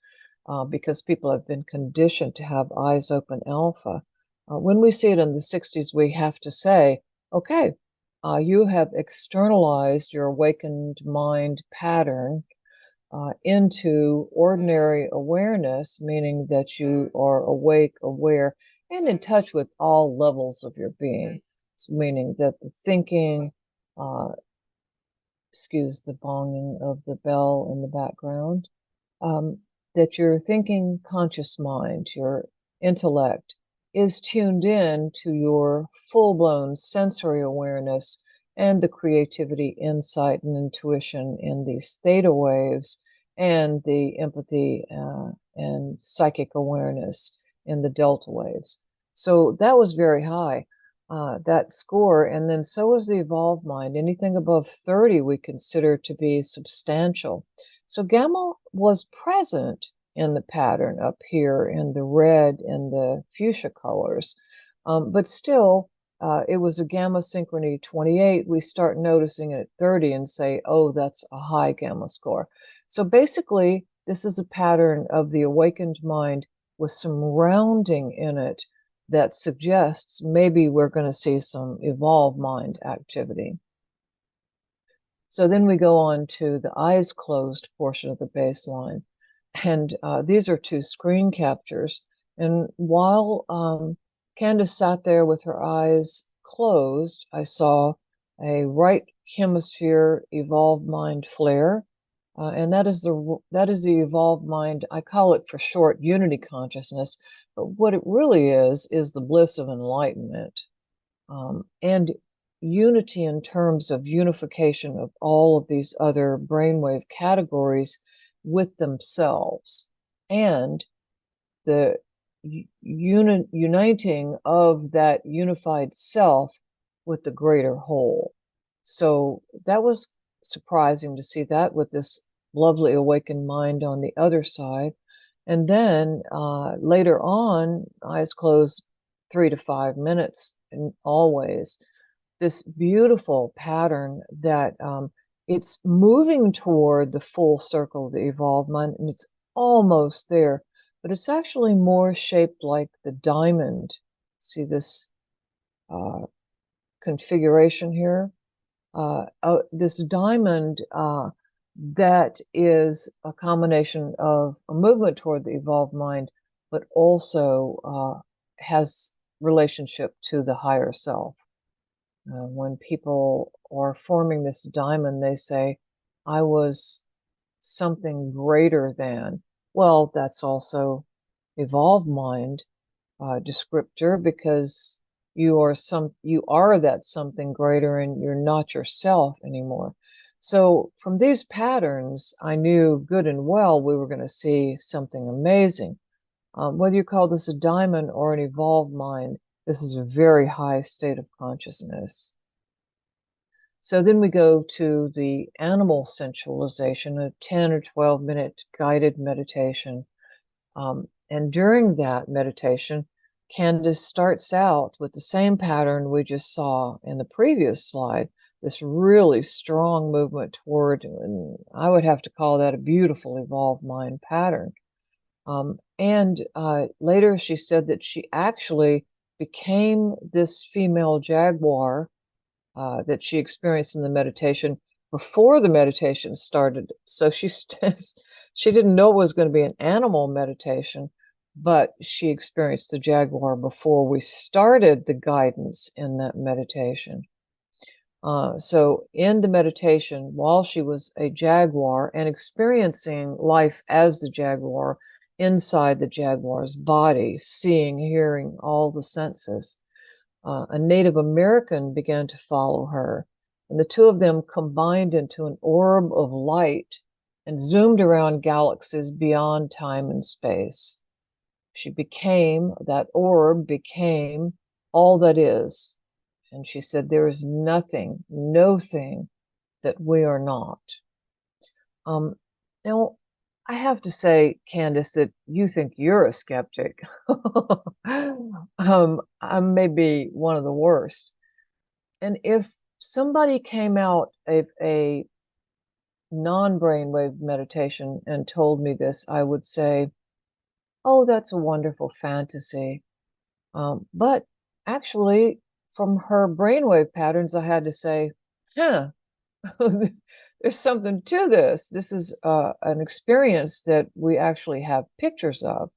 because people have been conditioned to have eyes open alpha. When we see it in the 60s, we have to say, okay, you have externalized your awakened mind pattern into ordinary awareness, meaning that you are awake, aware, and in touch with all levels of your being, meaning that the thinking, uh, excuse the bonging of the bell in the background, um, that your thinking conscious mind, your intellect, is tuned in to your full-blown sensory awareness and the creativity, insight, and intuition in these theta waves and the empathy and psychic awareness in the delta waves. So that was very high, that score. And then so was the evolved mind. Anything above 30 we consider to be substantial. So gamma was present in the pattern up here in the red and the fuchsia colors, but still it was a gamma synchrony 28. We start noticing it at 30 and say, oh, that's a high gamma score. So basically, this is a pattern of the awakened mind with some rounding in it that suggests maybe we're going to see some evolved mind activity. So then we go on to the eyes closed portion of the baseline. And these are two screen captures. And while Candice sat there with her eyes closed, I saw a right hemisphere evolved mind flare. And that is the evolved mind. I call it for short unity consciousness. But what it really is the bliss of enlightenment. And unity in terms of unification of all of these other brainwave categories with themselves, and the uniting of that unified self with the greater whole. So that was surprising to see that with this lovely awakened mind on the other side. And then later on, eyes closed 3 to 5 minutes, and always this beautiful pattern that it's moving toward the full circle of the evolved mind, and it's almost there, but it's actually more shaped like the diamond. See this configuration here? This diamond that is a combination of a movement toward the evolved mind, but also has relationship to the higher self. When people are forming this diamond, they say, I was something greater than. Well, that's also evolved mind descriptor, because you are that something greater, and you're not yourself anymore. So from these patterns, I knew good and well we were going to see something amazing. Whether you call this a diamond or an evolved mind, this is a very high state of consciousness. So then we go to the animal sensualization, a 10 or 12-minute guided meditation. And during that meditation, Candice starts out with the same pattern we just saw in the previous slide, this really strong movement toward, and I would have to call that a beautiful evolved mind pattern. And later she said that she actually became this female jaguar that she experienced in the meditation before the meditation started. So she didn't know it was going to be an animal meditation, but she experienced the jaguar before we started the guidance in that meditation. So in the meditation, while she was a jaguar and experiencing life as the jaguar, inside the jaguar's body, seeing, hearing, all the senses, a Native American began to follow her, and the two of them combined into an orb of light and zoomed around galaxies beyond time and space. That orb became all that is. And she said, there is nothing, no thing that we are not. Now, I have to say, Candice, that you think you're a skeptic. I may be one of the worst. And if somebody came out of a non-brainwave meditation and told me this, I would say, oh, that's a wonderful fantasy. But actually, from her brainwave patterns, I had to say, huh, there's something to this. This is an experience that we actually have pictures of.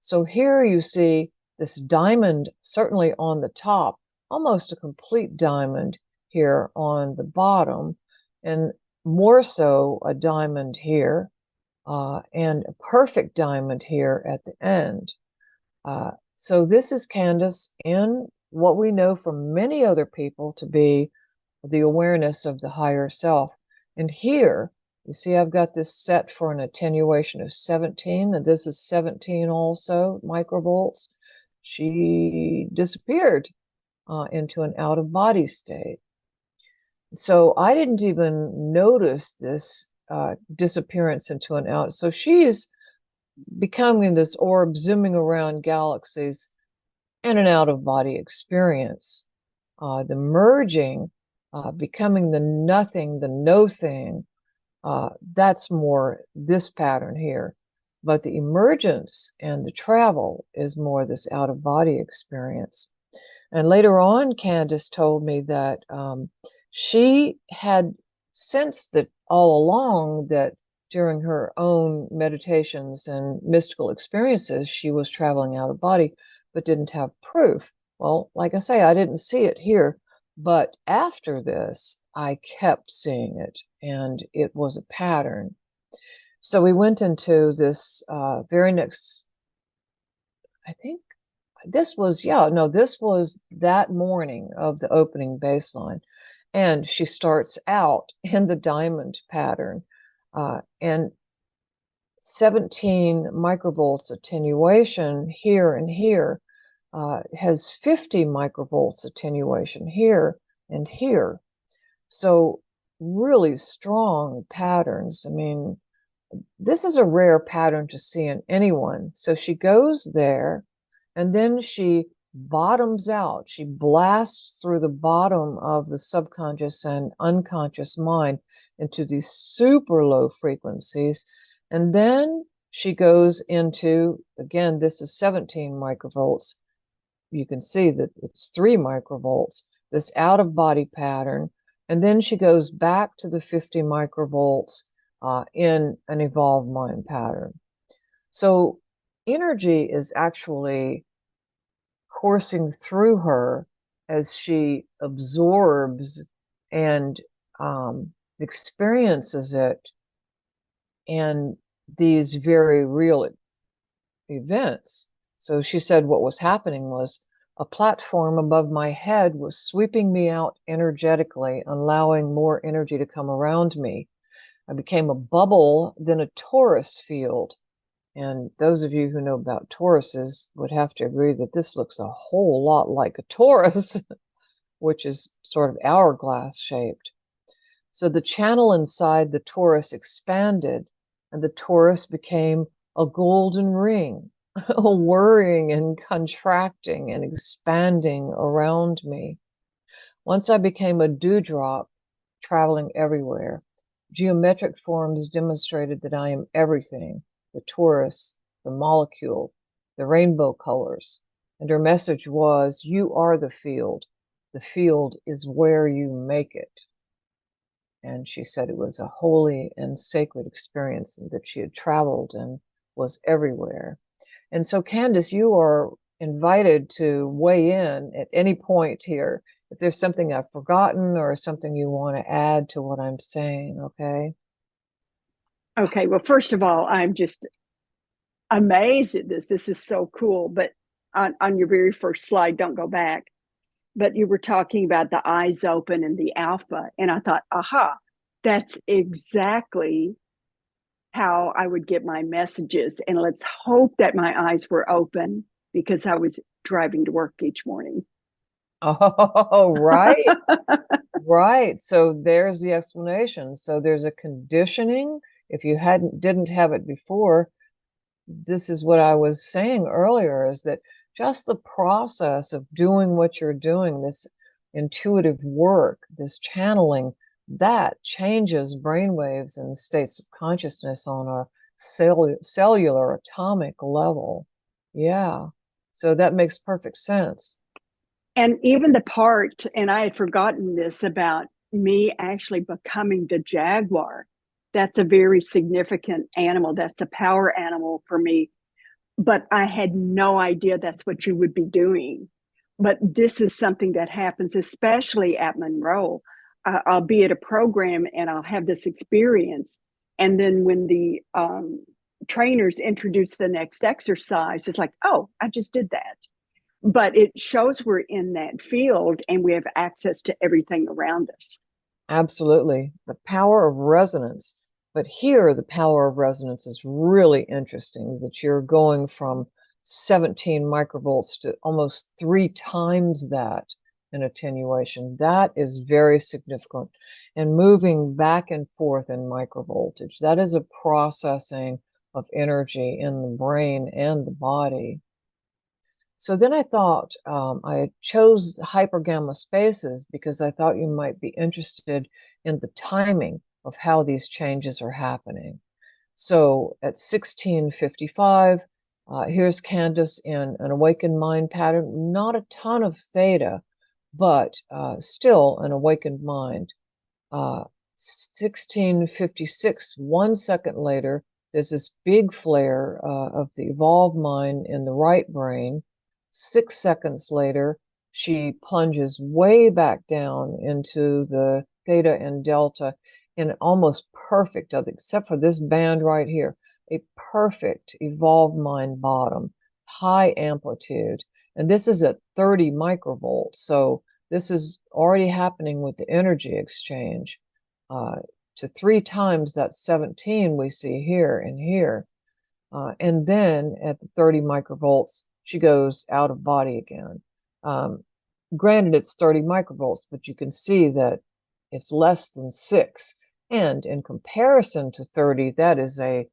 So here you see this diamond, certainly on the top, almost a complete diamond here on the bottom, and more so a diamond here, and a perfect diamond here at the end. So this is Candice in what we know from many other people to be the awareness of the higher self. And here, you see, I've got this set for an attenuation of 17, and this is 17 also, microvolts. She disappeared into an out-of-body state. So I didn't even notice this disappearance into an out. So she's becoming this orb zooming around galaxies and an out-of-body experience. The merging, becoming the nothing, the no thing, that's more this pattern here. But the emergence and the travel is more this out-of-body experience. And later on, Candice told me that she had sensed that all along that during her own meditations and mystical experiences, she was traveling out of body, but didn't have proof. Well, like I say, I didn't see it here, but after this, I kept seeing it, and it was a pattern. So we went into this very next, I think this was, this was that morning of the opening baseline. And she starts out in the diamond pattern, and 17 microvolts attenuation here and here, has 50 microvolts attenuation here and here. So really strong patterns. I mean, this is a rare pattern to see in anyone. So she goes there, and then she bottoms out. She blasts through the bottom of the subconscious and unconscious mind into these super low frequencies. And then she goes into, again, this is 17 microvolts. You can see that it's 3 microvolts, this out-of-body pattern. And then she goes back to the 50 microvolts in an evolved mind pattern. So energy is actually coursing through her as she absorbs and experiences it, and these very real events. So she said what was happening was a platform above my head was sweeping me out energetically, allowing more energy to come around me. I became a bubble, then a torus field. And those of you who know about toruses would have to agree that this looks a whole lot like a torus, which is sort of hourglass shaped. So the channel inside the torus expanded, and the torus became a golden ring, whirring and contracting and expanding around me. Once I became a dewdrop, traveling everywhere. Geometric forms demonstrated that I am everything, the torus, the molecule, the rainbow colors. And her message was, you are the field. The field is where you make it. And she said it was a holy and sacred experience, and that she had traveled and was everywhere. And so, Candice, you are invited to weigh in at any point here. If there's something I've forgotten or something you want to add to what I'm saying, okay? Okay, well, first of all, I'm just amazed at this. This is so cool. But on your very first slide, don't go back, but you were talking about the eyes open and the alpha. And I thought, aha, that's exactly how I would get my messages. And let's hope that my eyes were open, because I was driving to work each morning. Oh, right. Right. So there's the explanation. So there's a conditioning. If you didn't have it before, this is what I was saying earlier, is that just the process of doing what you're doing, this intuitive work, this channeling, that changes brainwaves and states of consciousness on a cellular atomic level. Yeah. So that makes perfect sense. And even the part, and I had forgotten this about me actually becoming the jaguar. That's a very significant animal. That's a power animal for me. But I had no idea that's what you would be doing. But this is something that happens, especially at Monroe. I'll be at a program and I'll have this experience. And then when the trainers introduce the next exercise, it's like, oh, I just did that. But it shows we're in that field and we have access to everything around us. Absolutely. The power of resonance. But here, the power of resonance is really interesting, that you're going from 17 microvolts to almost 3 times that in attenuation. That is very significant. And moving back and forth in microvoltage, that is a processing of energy in the brain and the body. So then I thought I chose hypergamma spaces because I thought you might be interested in the timing of how these changes are happening. So at 1655, here's Candice in an awakened mind pattern, not a ton of theta, but still an awakened mind. 1656, 1 second later, there's this big flare of the evolved mind in the right brain. 6 seconds later, she plunges way back down into the theta and delta in almost perfect, except for this band right here, a perfect evolved mind bottom, high amplitude. And this is at 30 microvolts. So this is already happening with the energy exchange to 3 times that 17 we see here and here. And then at the 30 microvolts, she goes out of body again. Granted, it's 30 microvolts, but you can see that it's less than 6. And in comparison to 30, that is a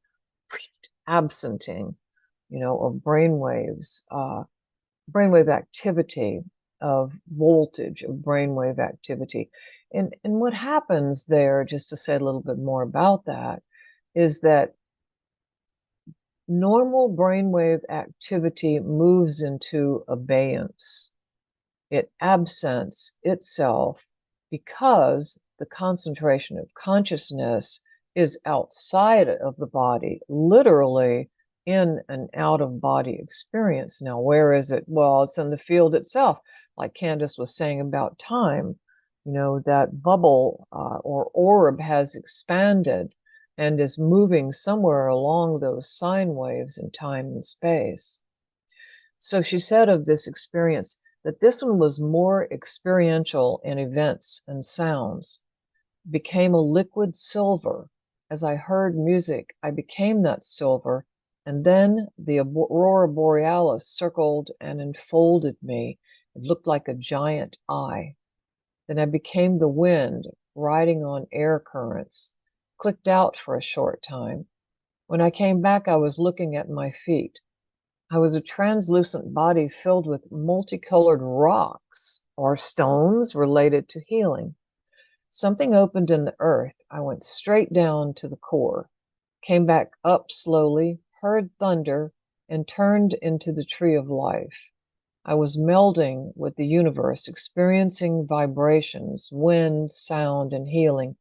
absenting, of brainwaves, brainwave activity, of voltage, of brainwave activity. And what happens there, just to say a little bit more about that, is that normal brainwave activity moves into abeyance. It absents itself because the concentration of consciousness is outside of the body, literally in an out-of-body experience. Now, where is it? Well, it's in the field itself, like Candice was saying about time. That bubble or orb has expanded and is moving somewhere along those sine waves in time and space. So she said of this experience that this one was more experiential in events and sounds, became a liquid silver. As I heard music, I became that silver, and then the aurora borealis circled and enfolded me. It looked like a giant eye. Then I became the wind, riding on air currents, clicked out for a short time. When I came back, I was looking at my feet. I was a translucent body filled with multicolored rocks or stones related to healing. Something opened in the earth. I went straight down to the core, came back up slowly, heard thunder, and turned into the tree of life. I was melding with the universe, experiencing vibrations, wind, sound, and healing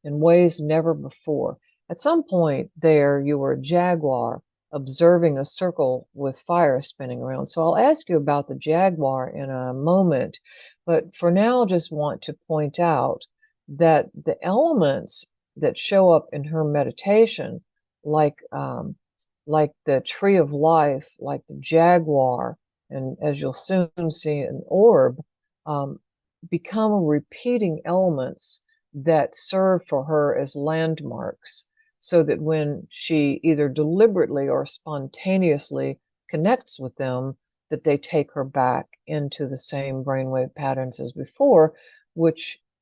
in ways never before. At some point there, you were a jaguar observing a circle with fire spinning around. So I'll ask you about the jaguar in a moment. But for now, just want to point out that the elements that show up in her meditation, like the tree of life, like the jaguar, and as you'll soon see, an orb, become repeating elements that serve for her as landmarks, so that when she either deliberately or spontaneously connects with them, that they take her back into the same brainwave patterns as before,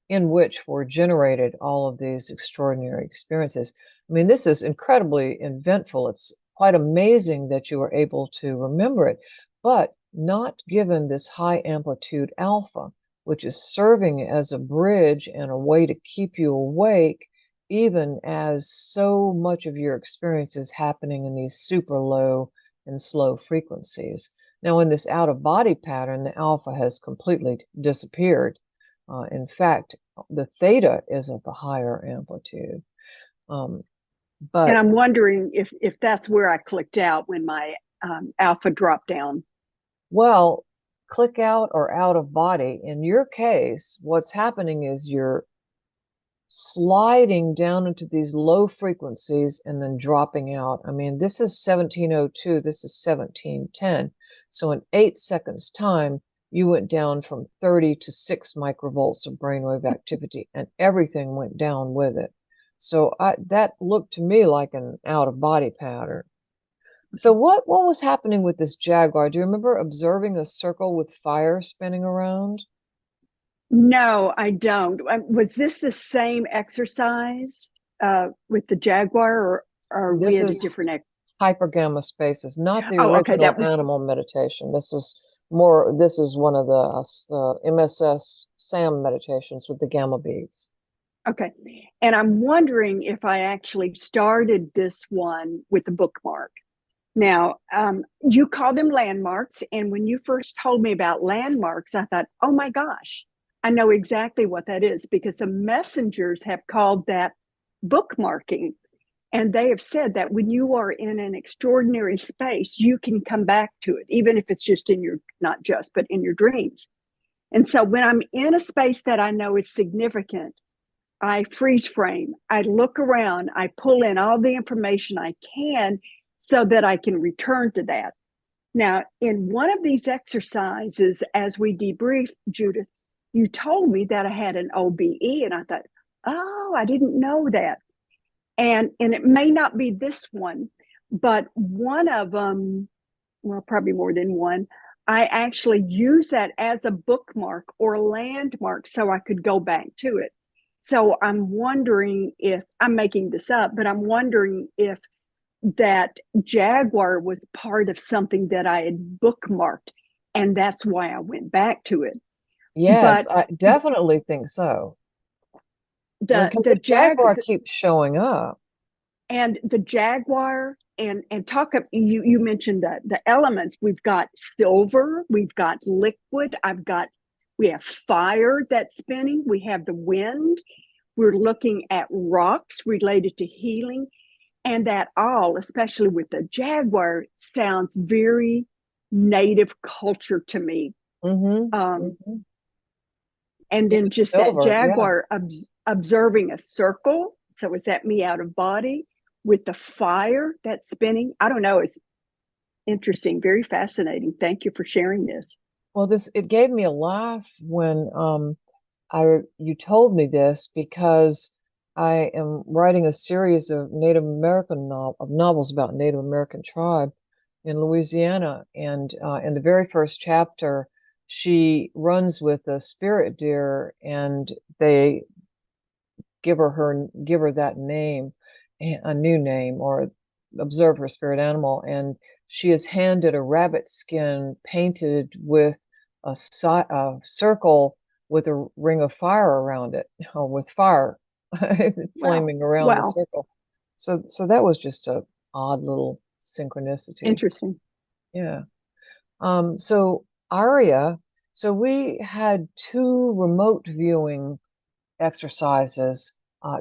in which were generated all of these extraordinary experiences. I mean, this is incredibly eventful. It's quite amazing that you were able to remember it, but not given this high amplitude alpha, which is serving as a bridge and a way to keep you awake, even as so much of your experience is happening in these super low and slow frequencies. Now, in this out-of-body pattern, the alpha has completely disappeared. In fact, the theta is at the higher amplitude. And But I'm wondering if that's where I clicked out when my alpha dropped down. well, click out or out of body. In your case, what's happening is you're sliding down into these low frequencies and then dropping out. I mean, this is 1702, this is 1710. So in 8 seconds time, you went down from 30 to 6 microvolts of brainwave activity, and everything went down with it. So that looked to me like an out-of-body pattern. So what was happening with this jaguar? Do you remember observing a circle with fire spinning around? No, I don't. Was this the same exercise with the jaguar, or are we This at a is different? hyper gamma spaces, not the Oh, okay, original that was animal meditation. This was more, this is one of the MSS SAM meditations with the gamma beads. okay. And I'm wondering if I actually started this one with a bookmark. Now, you call them landmarks. And when you first told me about landmarks, I thought, oh my gosh, I know exactly what that is, because the messengers have called that bookmarking. And they have said that when you are in an extraordinary space, you can come back to it, even if it's just in your, not just, but in your dreams. And so when I'm in a space that I know is significant, I freeze frame, I look around, I pull in all the information I can so that I can return to that. Now, in one of these exercises, as we debriefed, Judith, you told me that I had an OBE, and I thought, oh, I didn't know that. And it may not be this one, but one of them, well, probably more than one, I actually use that as a bookmark or landmark so I could go back to it. So I'm wondering if, I'm making this up, but I'm wondering if that jaguar was part of something that I had bookmarked, and that's why I went back to it. Yes, But I definitely think so. I mean, because the the jag jaguar keeps showing up. and the jaguar and talk up, you mentioned the elements. We've got silver, we've got liquid, we have fire that's spinning, we have the wind, we're looking at rocks related to healing, and that all, especially with the jaguar, sounds very native culture to me. Mm-hmm. um Mm-hmm. and Yeah, then just that silver, yeah. jaguar observing a circle. So is that me out of body with the fire that's spinning? I don't know. It's interesting, very fascinating. Thank you for sharing this. Well, it gave me a laugh when you told me this, because I am writing a series of Native American novels about Native American tribe in Louisiana, and in the very first chapter, she runs with a spirit deer, and they give her that name, a new name, or observe her spirit animal, and she is handed a rabbit skin painted with a circle with a ring of fire around it, or with fire Wow. flaming around the Wow. circle. So that was just a odd little synchronicity. Interesting. Yeah. So Aria, so we had two remote viewing exercises.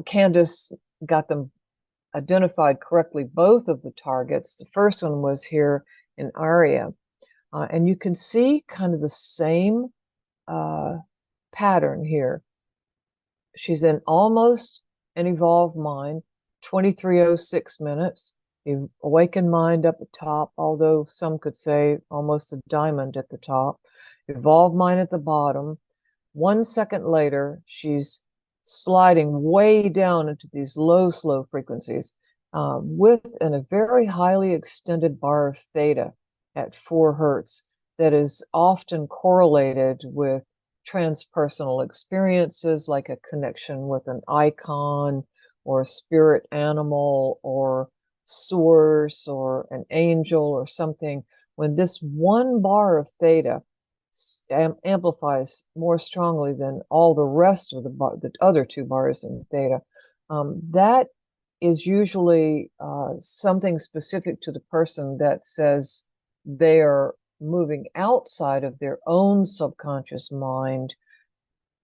Candice got them identified correctly, both of the targets. The first one was here in Aria. And you can see kind of the same pattern here. She's in almost an evolved mind, 2306 minutes. The awakened mind up at top, although some could say almost a diamond at the top. Evolved mind at the bottom. 1 second later, she's sliding way down into these low, slow frequencies within a very highly extended bar of theta at 4 hertz. that is often correlated with transpersonal experiences, like a connection with an icon or a spirit animal or source or an angel or something. When this one bar of theta amplifies more strongly than all the rest of the other two bars in theta, that is usually something specific to the person that says they are moving outside of their own subconscious mind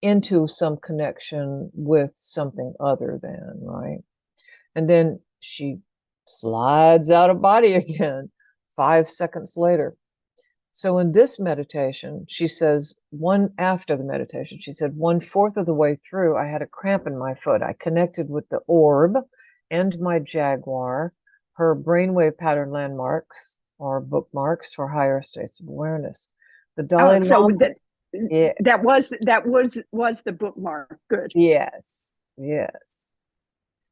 into some connection with something other than, right? And then she slides out of body again 5 seconds later. So in this meditation, she says, after the meditation, she said, 1/4 of the way through, I had a cramp in my foot. I connected with the orb and my jaguar, her brainwave pattern landmarks or bookmarks for higher states of awareness. The Dalai Lama. Yeah. that was the bookmark. Good. Yes.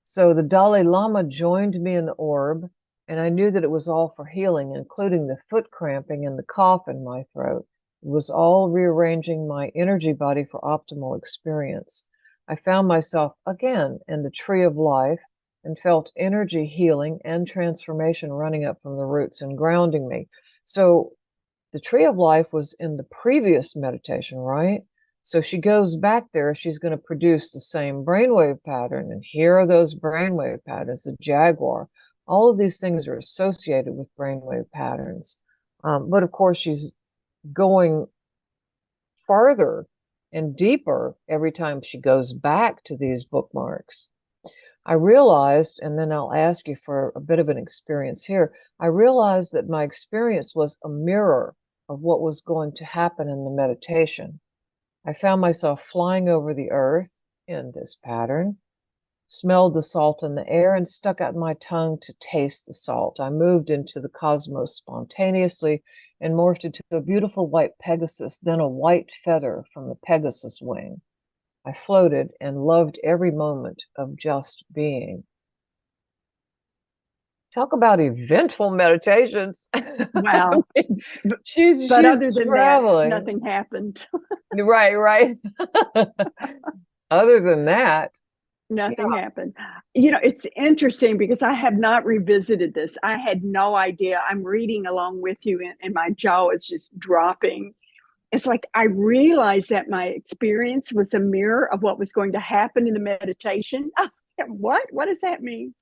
So the Dalai Lama joined me in the orb, and I knew that it was all for healing, including the foot cramping and the cough in my throat. It was all rearranging my energy body for optimal experience. I found myself again in the tree of life and felt energy healing and transformation running up from the roots and grounding me. So the tree of life was in the previous meditation, right? So she goes back there, she's going to produce the same brainwave pattern. And here are those brainwave patterns, the jaguar. All of these things are associated with brainwave patterns. But of course, she's going farther and deeper every time she goes back to these bookmarks. I realized, and then I'll ask you for a bit of an experience here, I realized that my experience was a mirror of what was going to happen in the meditation. I found myself flying over the earth in this pattern, smelled the salt in the air, and stuck out my tongue to taste the salt. I moved into the cosmos spontaneously and morphed into a beautiful white Pegasus, then a white feather from the Pegasus wing. I floated and loved every moment of just being. Talk about eventful meditations. Wow. she's other than traveling. that, nothing happened. Right. Other than that, nothing happened. It's interesting because I have not revisited this. I had no idea. I'm reading along with you, and my jaw is just dropping. It's like I realized that my experience was a mirror of what was going to happen in the meditation. What does that mean?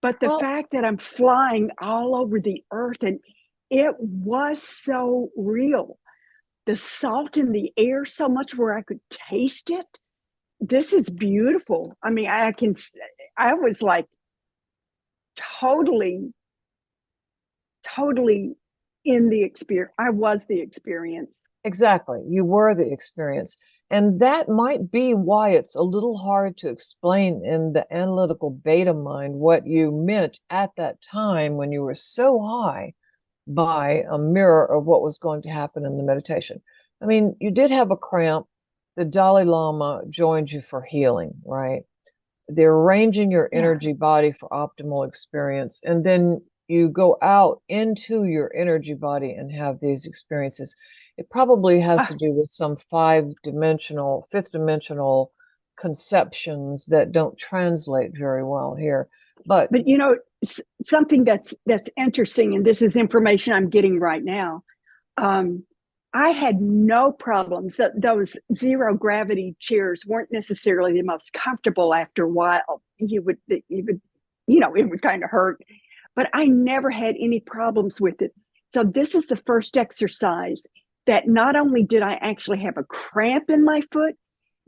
But the fact that I'm flying all over the earth, and it was so real. The salt in the air so much where I could taste it. This is beautiful. I mean, I was like totally in the experience. I was the experience. Exactly. You were the experience. And that might be why it's a little hard to explain in the analytical beta mind what you meant at that time when you were so high by a mirror of what was going to happen in the meditation. I mean, you did have a cramp. The Dalai Lama joined you for healing, right? They're arranging your energy body for optimal experience. And then you go out into your energy body and have these experiences. It probably has to do with some fifth dimensional conceptions that don't translate very well here. But something that's interesting, and this is information I'm getting right now. I had no problems. Those zero gravity chairs weren't necessarily the most comfortable. After a while, it would kind of hurt, but I never had any problems with it. So this is the first exercise that not only did I actually have a cramp in my foot,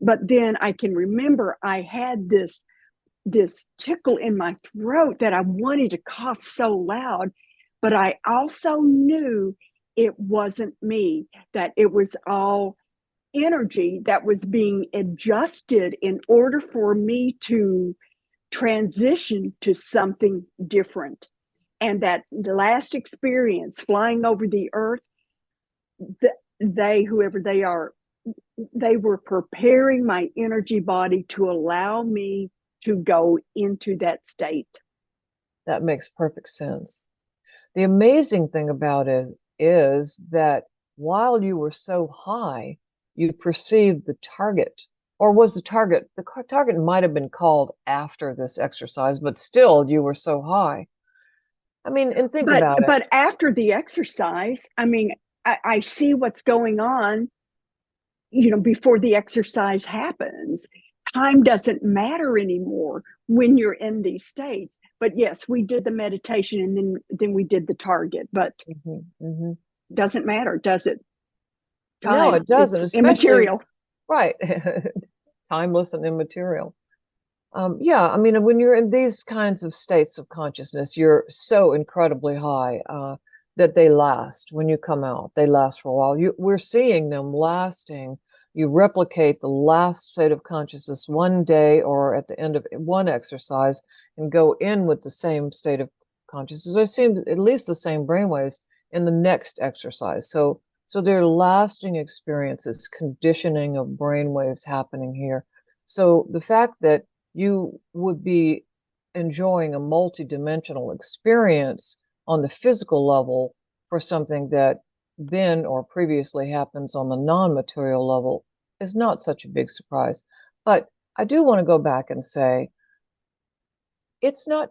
but then I can remember I had this tickle in my throat that I wanted to cough so loud, but I also knew it wasn't me, that it was all energy that was being adjusted in order for me to transition to something different. And that the last experience flying over the earth, whoever they are, they were preparing my energy body to allow me to go into that state. That makes perfect sense. The amazing thing about it is that while you were so high, you perceived the target. Or was the target might have been called after this exercise, but still you were so high. I mean, and think about it. But after the exercise, I mean, I see what's going on, before the exercise happens. Time doesn't matter anymore when you're in these states. But yes, we did the meditation and then we did the target, but doesn't matter, does it? No, it doesn't, it's especially immaterial. right. Timeless and immaterial. Yeah, I mean, when you're in these kinds of states of consciousness, you're so incredibly high that they last. When you come out, they last for a while. We're seeing them lasting. You replicate the last state of consciousness one day or at the end of one exercise and go in with the same state of consciousness. It seems at least the same brainwaves in the next exercise. So there are lasting experiences, conditioning of brainwaves happening here. So the fact that you would be enjoying a multidimensional experience on the physical level for something that then or previously happens on the non-material level is not such a big surprise. But I do want to go back and say it's not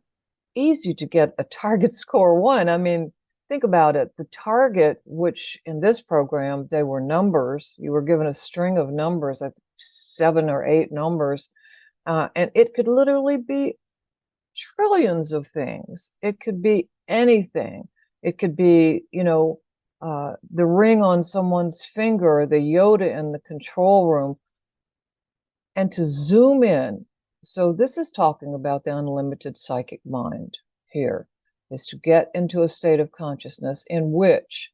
easy to get a target score 1. I mean, think about it. The target, which in this program, they were numbers. You were given a string of numbers, like 7 or 8 numbers. And it could literally be trillions of things. It could be anything. It could be, the ring on someone's finger, the Yoda in the control room. And to zoom in. So this is talking about the unlimited psychic mind here, is to get into a state of consciousness in which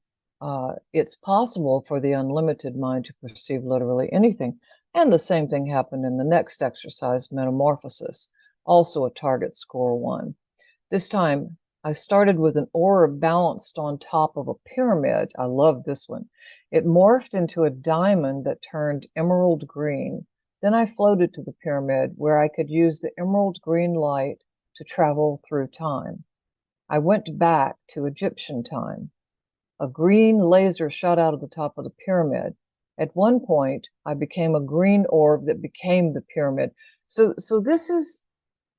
it's possible for the unlimited mind to perceive literally anything. And the same thing happened in the next exercise, metamorphosis, also a target score 1. This time, I started with an orb balanced on top of a pyramid. I love this one. It morphed into a diamond that turned emerald green. Then I floated to the pyramid where I could use the emerald green light to travel through time. I went back to Egyptian time. A green laser shot out of the top of the pyramid. At one point, I became a green orb that became the pyramid. So this is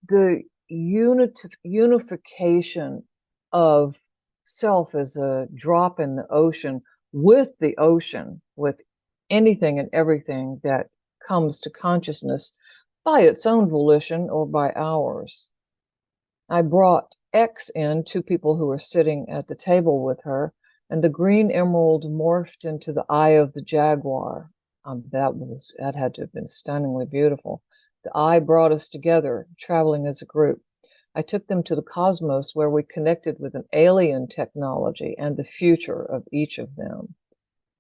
the unification of self as a drop in the ocean, with anything and everything that comes to consciousness by its own volition or by ours. I brought X in, 2 people who were sitting at the table with her, and the green emerald morphed into the eye of the jaguar. That had to have been stunningly beautiful. The eye brought us together, traveling as a group. I took them to the cosmos where we connected with an alien technology and the future of each of them.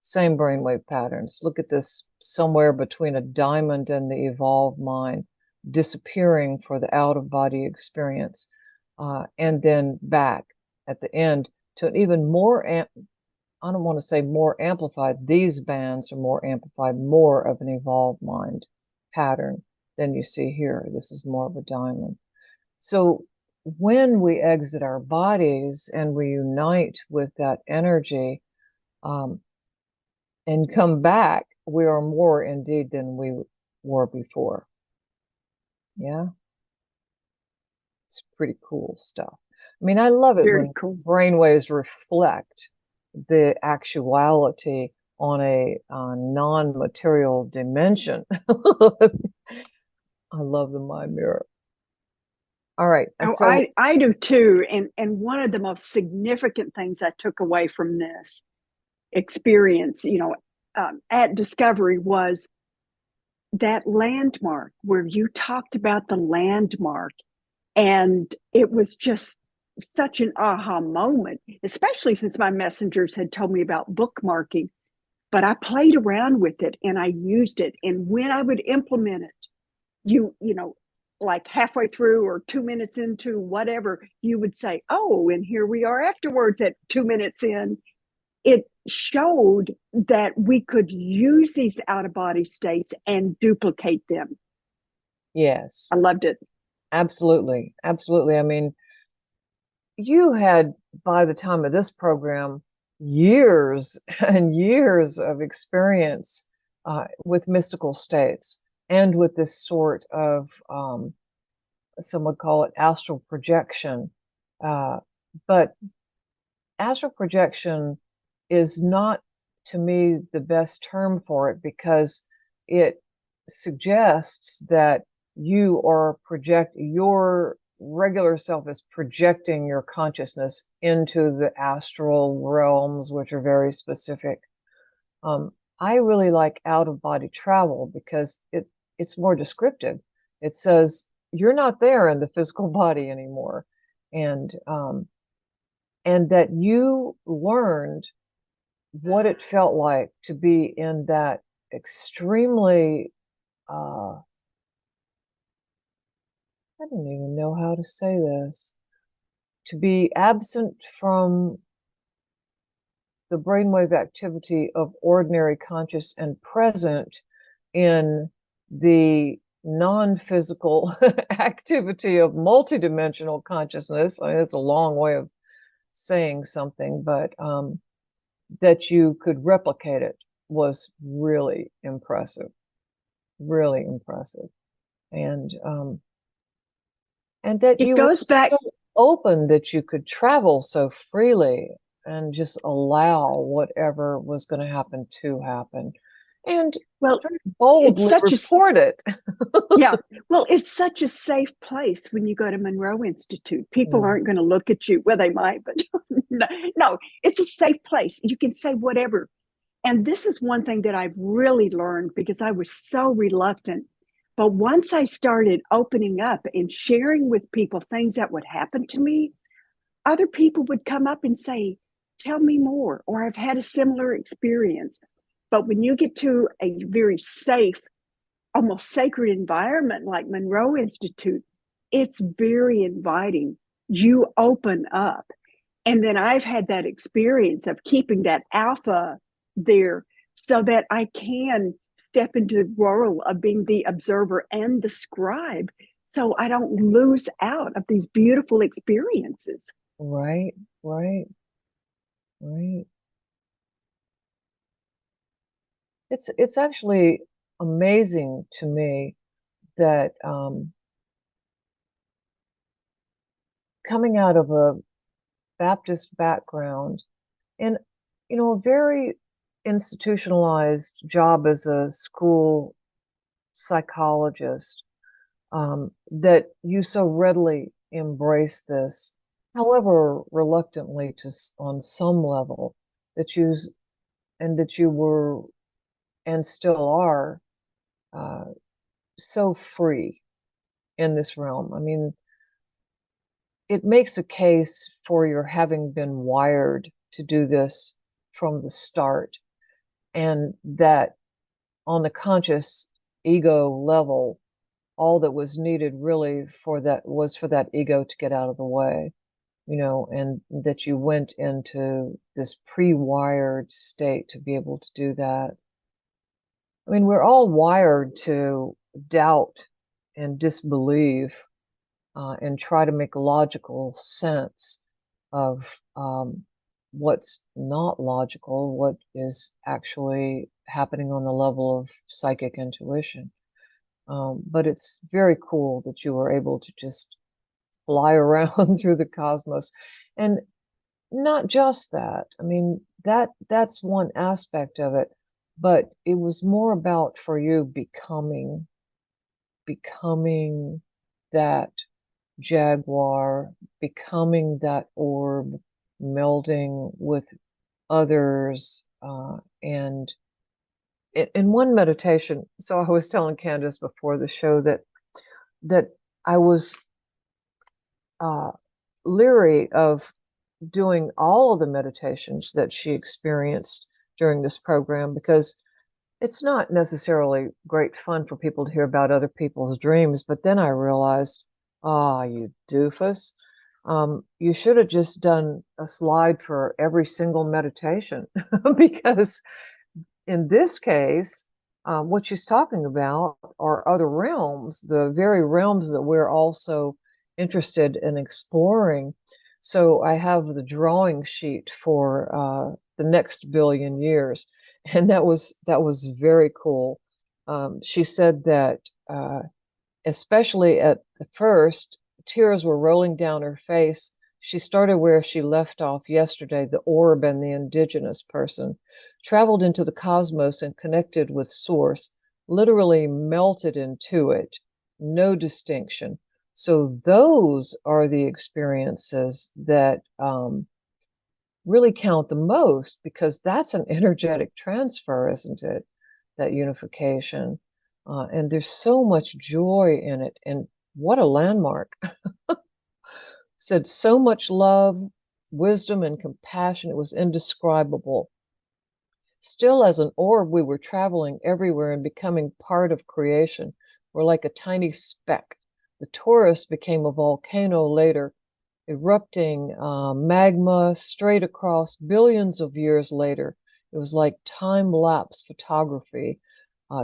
Same brainwave patterns. Look at this, somewhere between a diamond and the evolved mind, disappearing for the out-of-body experience, and then back at the end to an even more, I don't want to say more amplified, these bands are more amplified, more of an evolved mind pattern than you see here. This is more of a diamond. So when we exit our bodies and we unite with that energy, and come back, we are more indeed than we were before. Yeah. It's pretty cool stuff. I mean, I love it when brainwaves reflect the actuality on a non-material dimension. I love the mind mirror. All right. So I do too. And one of the most significant things I took away from this experience, at Discovery, was that landmark where you talked about the landmark. And it was just such an aha moment, especially since my messengers had told me about bookmarking. But I played around with it and I used it. And when I would implement it, you know, like halfway through or 2 minutes into whatever, you would say, oh, and here we are afterwards at 2 minutes in. It showed that we could use these out-of-body states and duplicate them. Yes. I loved it. Absolutely. Absolutely. I mean, you had, by the time of this program, years and years of experience with mystical states and with this sort of, some would call it astral projection. But astral projection is not, to me, the best term for it, because it suggests that your regular self is projecting your consciousness into the astral realms, which are very specific. I really like out-of-body travel because it's more descriptive. It says you're not there in the physical body anymore, and that you learned what it felt like to be in that extremely, I don't even know how to say this, to be absent from the brainwave activity of ordinary conscious and present in the non-physical activity of multidimensional consciousness. I mean, it's a long way of saying something, but that you could replicate it was really impressive, really impressive. And that It you were goes back. so open that you could travel so freely and just allow whatever was going to happen to happen, and Well, very boldly report it. Yeah. Well, it's such a safe place when you go to Monroe Institute. People aren't going to look at you. Well, they might, but no, it's a safe place. You can say whatever. And this is one thing that I've really learned because I was so reluctant. But once I started opening up and sharing with people things that would happen to me, other people would come up and say, tell me more, or I've had a similar experience. But when you get to a very safe, almost sacred environment like Monroe Institute, it's very inviting. You open up. And then I've had that experience of keeping that alpha there so that I can step into the role of being the observer and the scribe so I don't lose out of these beautiful experiences. Right, right, right. It's actually amazing to me that coming out of a Baptist background and a very institutionalized job as a school psychologist, that you so readily embrace this, however reluctantly, on some level, that you were and still are so free in this realm. I mean, it makes a case for your having been wired to do this from the start, and that on the conscious ego level, all that was needed really for that ego to get out of the way, and that you went into this pre-wired state to be able to do that. I mean, we're all wired to doubt and disbelieve, and try to make logical sense of what's not logical, what is actually happening on the level of psychic intuition. But it's very cool that you were able to just fly around through the cosmos. And not just that. I mean, that's one aspect of it, but it was more about, for you, becoming that jaguar, becoming that orb, melding with others, and in one meditation. So I was telling Candice before the show that I was leery of doing all of the meditations that she experienced during this program, because it's not necessarily great fun for people to hear about other people's dreams. But then I realized, you doofus, you should have just done a slide for every single meditation, because in this case, what she's talking about are other realms, the very realms that we're also interested in exploring. So I have the drawing sheet for the next billion years. And that was very cool. She said that especially at the first, tears were rolling down her face. She started where she left off yesterday, the orb and the indigenous person, traveled into the cosmos and connected with source, literally melted into it, no distinction. So those are the experiences that really count the most, because that's an energetic transfer, isn't it? That unification. And there's so much joy in it. And what a landmark. Said so much love, wisdom, and compassion. It was indescribable. Still, as an orb, we were traveling everywhere and becoming part of creation. We're like a tiny speck. The torus became a volcano later, erupting magma straight across billions of years later. It was like time-lapse photography.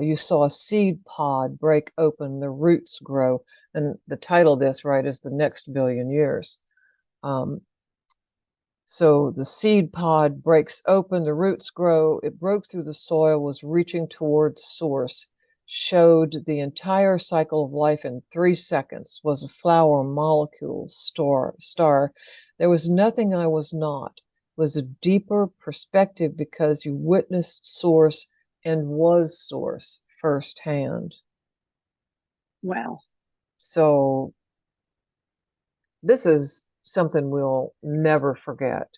You saw a seed pod break open, the roots grow. And the title of this, right, is The Next Billion Years. So the seed pod breaks open, the roots grow. It broke through the soil, was reaching towards source, showed the entire cycle of life in 3 seconds, was a flower, molecule, star. There was nothing I was not. It was a deeper perspective because you witnessed source and was source firsthand. Wow. So this is something we'll never forget.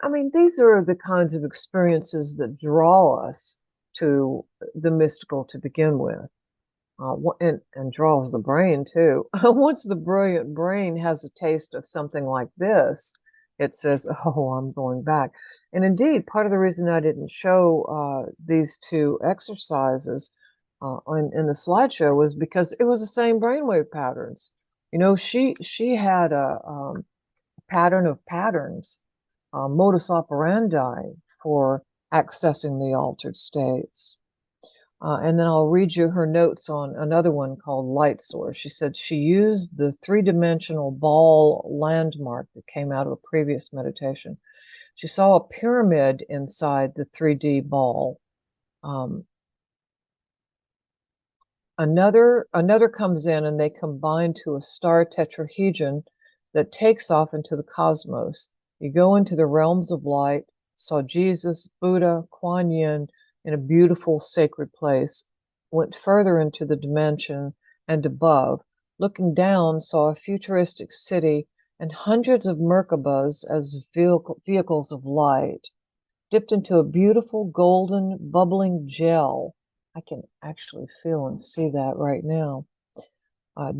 I mean, these are the kinds of experiences that draw us to the mystical to begin with, and draws the brain too. Once the brilliant brain has a taste of something like this, it says, oh, I'm going back. And indeed, part of the reason I didn't show these two exercises in the slideshow was because it was the same brainwave patterns. You know, she had a pattern of patterns, modus operandi for accessing the altered states. And then I'll read you her notes on another one called Light Source. She said she used the 3-dimensional ball landmark that came out of a previous meditation. She saw a pyramid inside the 3D ball. Another comes in and they combine to a star tetrahedron that takes off into the cosmos. You go into the realms of light, saw Jesus, Buddha, Kuan Yin in a beautiful sacred place, went further into the dimension and above, looking down, saw a futuristic city and hundreds of Merkabahs as vehicles of light, dipped into a beautiful golden bubbling gel. I can actually feel and see that right now.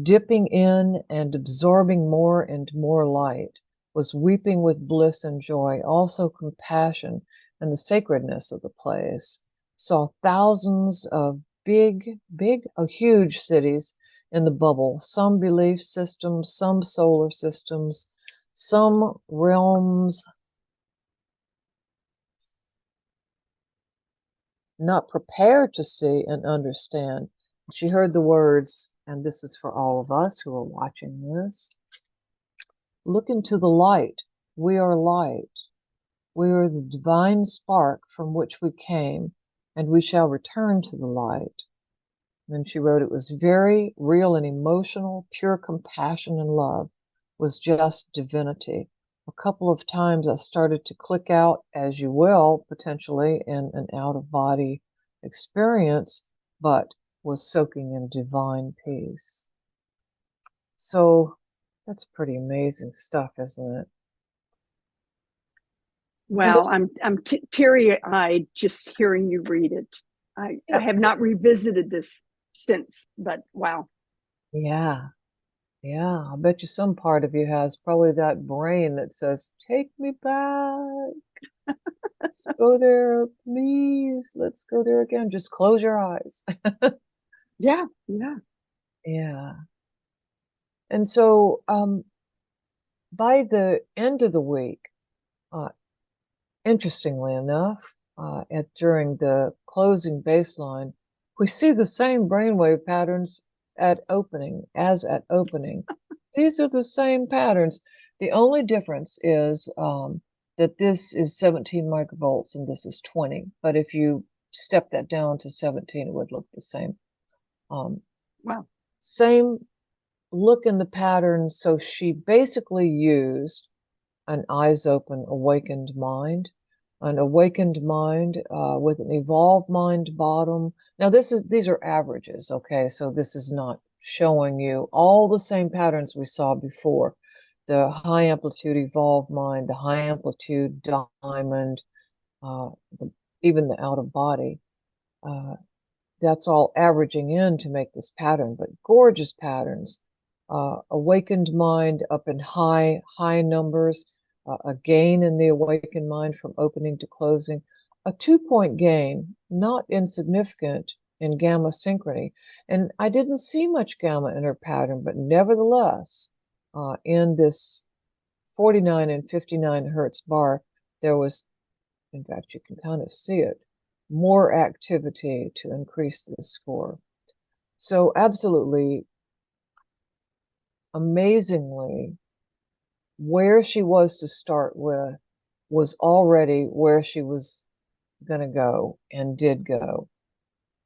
Dipping in and absorbing more and more light, was weeping with bliss and joy, also compassion and the sacredness of the place. Saw thousands of huge cities in the bubble, some belief systems, some solar systems, some realms not prepared to see and understand. She heard the words, and this is for all of us who are watching this. Look into the light. We are light. We are the divine spark from which we came, and we shall return to the light. And then she wrote, it was very real and emotional, pure compassion and love was just divinity. A couple of times I started to click out, as you will, potentially, in an out-of-body experience, but was soaking in divine peace. So that's pretty amazing stuff, isn't it? Wow, I'm teary-eyed just hearing you read it. I have not revisited this since, but wow. Yeah. Yeah, I bet you some part of you has probably that brain that says, take me back. Let's go there, please. Let's go there again. Just close your eyes. Yeah. Yeah. And so by the end of the week, interestingly enough, during the closing baseline, we see the same brainwave patterns at opening. These are the same patterns. The only difference is that this is 17 microvolts and this is 20. But if you step that down to 17, it would look the same. Wow. Same look in the pattern. So she basically used an eyes open, awakened mind, with an evolved mind bottom. Now these are averages, okay? So this is not showing you all the same patterns we saw before. The high amplitude evolved mind, the high amplitude diamond, even the out of body. That's all averaging in to make this pattern, but gorgeous patterns. Awakened mind up in high numbers, a gain in the awakened mind from opening to closing, a 2-point gain, not insignificant in gamma synchrony. And I didn't see much gamma in her pattern, but nevertheless, in this 49 and 59 hertz bar, there was, in fact, you can kind of see it, more activity to increase the score. So absolutely, amazingly, where she was to start with was already where she was going to go and did go.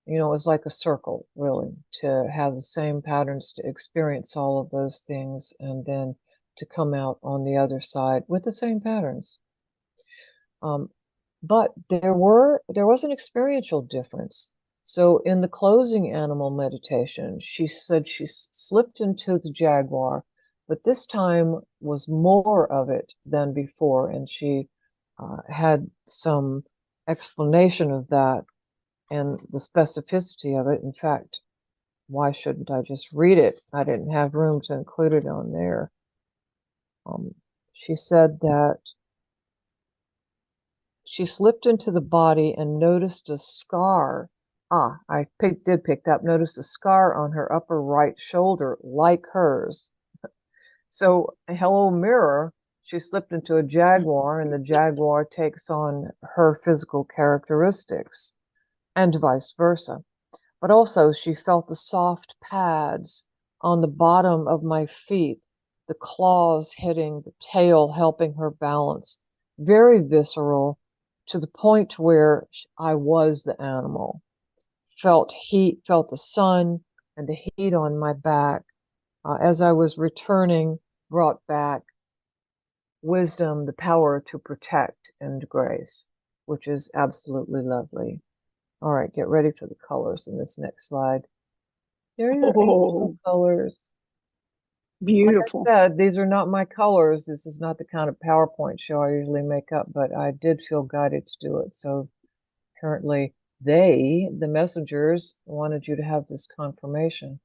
You know, it was like a circle, really, to have the same patterns, to experience all of those things, and then to come out on the other side with the same patterns. But there was an experiential difference. So in the closing animal meditation, she said she slipped into the jaguar, but this time was more of it than before. And she had some explanation of that and the specificity of it. In fact, why shouldn't I just read it? I didn't have room to include it on there. She said that she slipped into the body and noticed a scar. I did pick up, noticed a scar on her upper right shoulder, like hers. So, hello, mirror. She slipped into a jaguar, and the jaguar takes on her physical characteristics, and vice versa. But also, she felt the soft pads on the bottom of my feet, the claws hitting the tail, helping her balance. Very visceral, to the point where I was the animal. Felt heat, felt the sun and the heat on my back. As I was returning, brought back wisdom, the power to protect, and grace, which is absolutely lovely. All right, get ready for the colors in this next slide. There are your angel colors. Beautiful. Like I said, these are not my colors. This is not the kind of PowerPoint show I usually make up, but I did feel guided to do it. So apparently the messengers, wanted you to have this confirmation.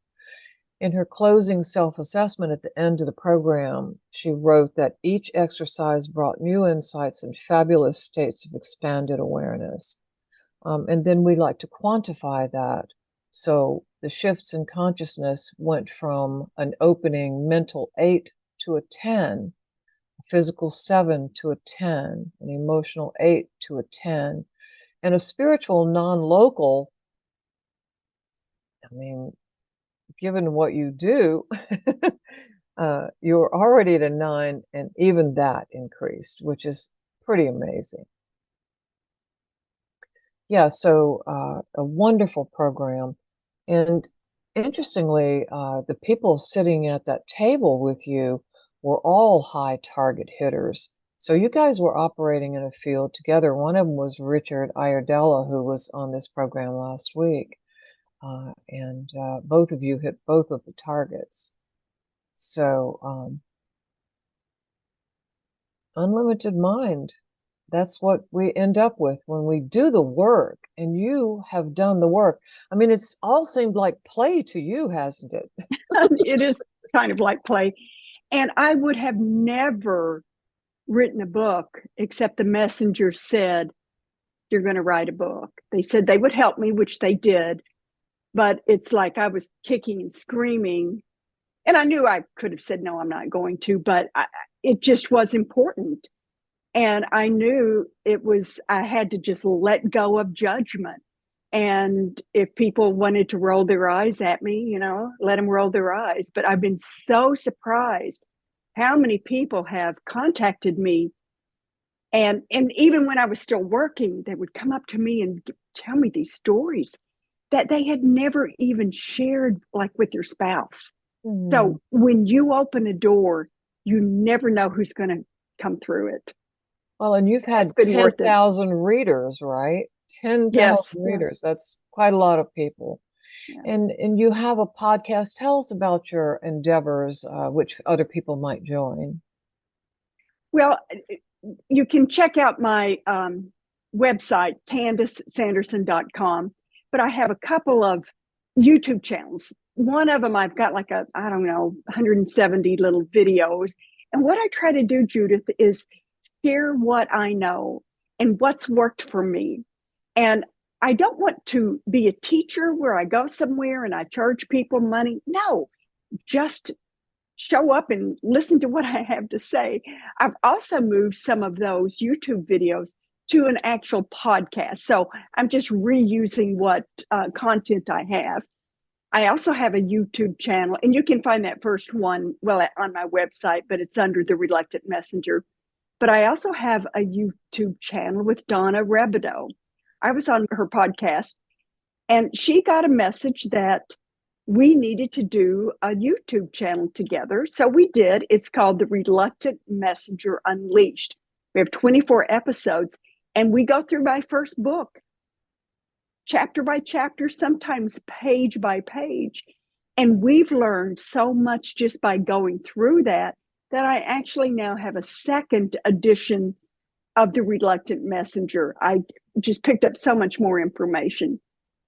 In her closing self-assessment at the end of the program, she wrote that each exercise brought new insights and fabulous states of expanded awareness. And then we like to quantify that. So the shifts in consciousness went from an opening mental 8 to a 10, a physical 7 to a 10, an emotional 8 to a 10, and a spiritual non-local. I mean, given what you do, you're already at a 9, and even that increased, which is pretty amazing. Yeah, so a wonderful program. And interestingly, the people sitting at that table with you were all high target hitters. So you guys were operating in a field together. One of them was Richard Iardella, who was on this program last week. And both of you hit both of the targets. So unlimited mind. That's what we end up with when we do the work, and you have done the work. I mean, it's all seemed like play to you, hasn't it? It is kind of like play. And I would have never written a book except the messenger said, you're going to write a book. They said they would help me, which they did. But it's like I was kicking and screaming. And I knew I could have said, no, I'm not going to, but it just was important. And I knew I had to just let go of judgment. And if people wanted to roll their eyes at me, let them roll their eyes. But I've been so surprised how many people have contacted me And even when I was still working, they would come up to me and tell me these stories that they had never even shared, like with their spouse. So when you open a door, you never know who's going to come through it. Well, and you've had It's been worth it. 10,000 readers, right? 10,000 Yes. readers. That's quite a lot of people. Yeah. And you have a podcast. Tell us about your endeavors, which other people might join. Well, you can check out my website, CandiceSanderson.com, but I have a couple of YouTube channels. One of them, I've got like 170 little videos. And what I try to do, Judith, is share what I know and what's worked for me. And I don't want to be a teacher where I go somewhere and I charge people money. No, just show up and listen to what I have to say. I've also moved some of those YouTube videos to an actual podcast. So I'm just reusing what content I have. I also have a YouTube channel, and you can find that first one, well, on my website, but it's under The Reluctant Messenger. But I also have a YouTube channel with Donna Rebido. I was on her podcast, and she got a message that we needed to do a YouTube channel together. So we did. It's called The Reluctant Messenger Unleashed. We have 24 episodes, and we go through my first book, chapter by chapter, sometimes page by page. And we've learned so much just by going through that I actually now have a second edition of The Reluctant Messenger. I just picked up so much more information.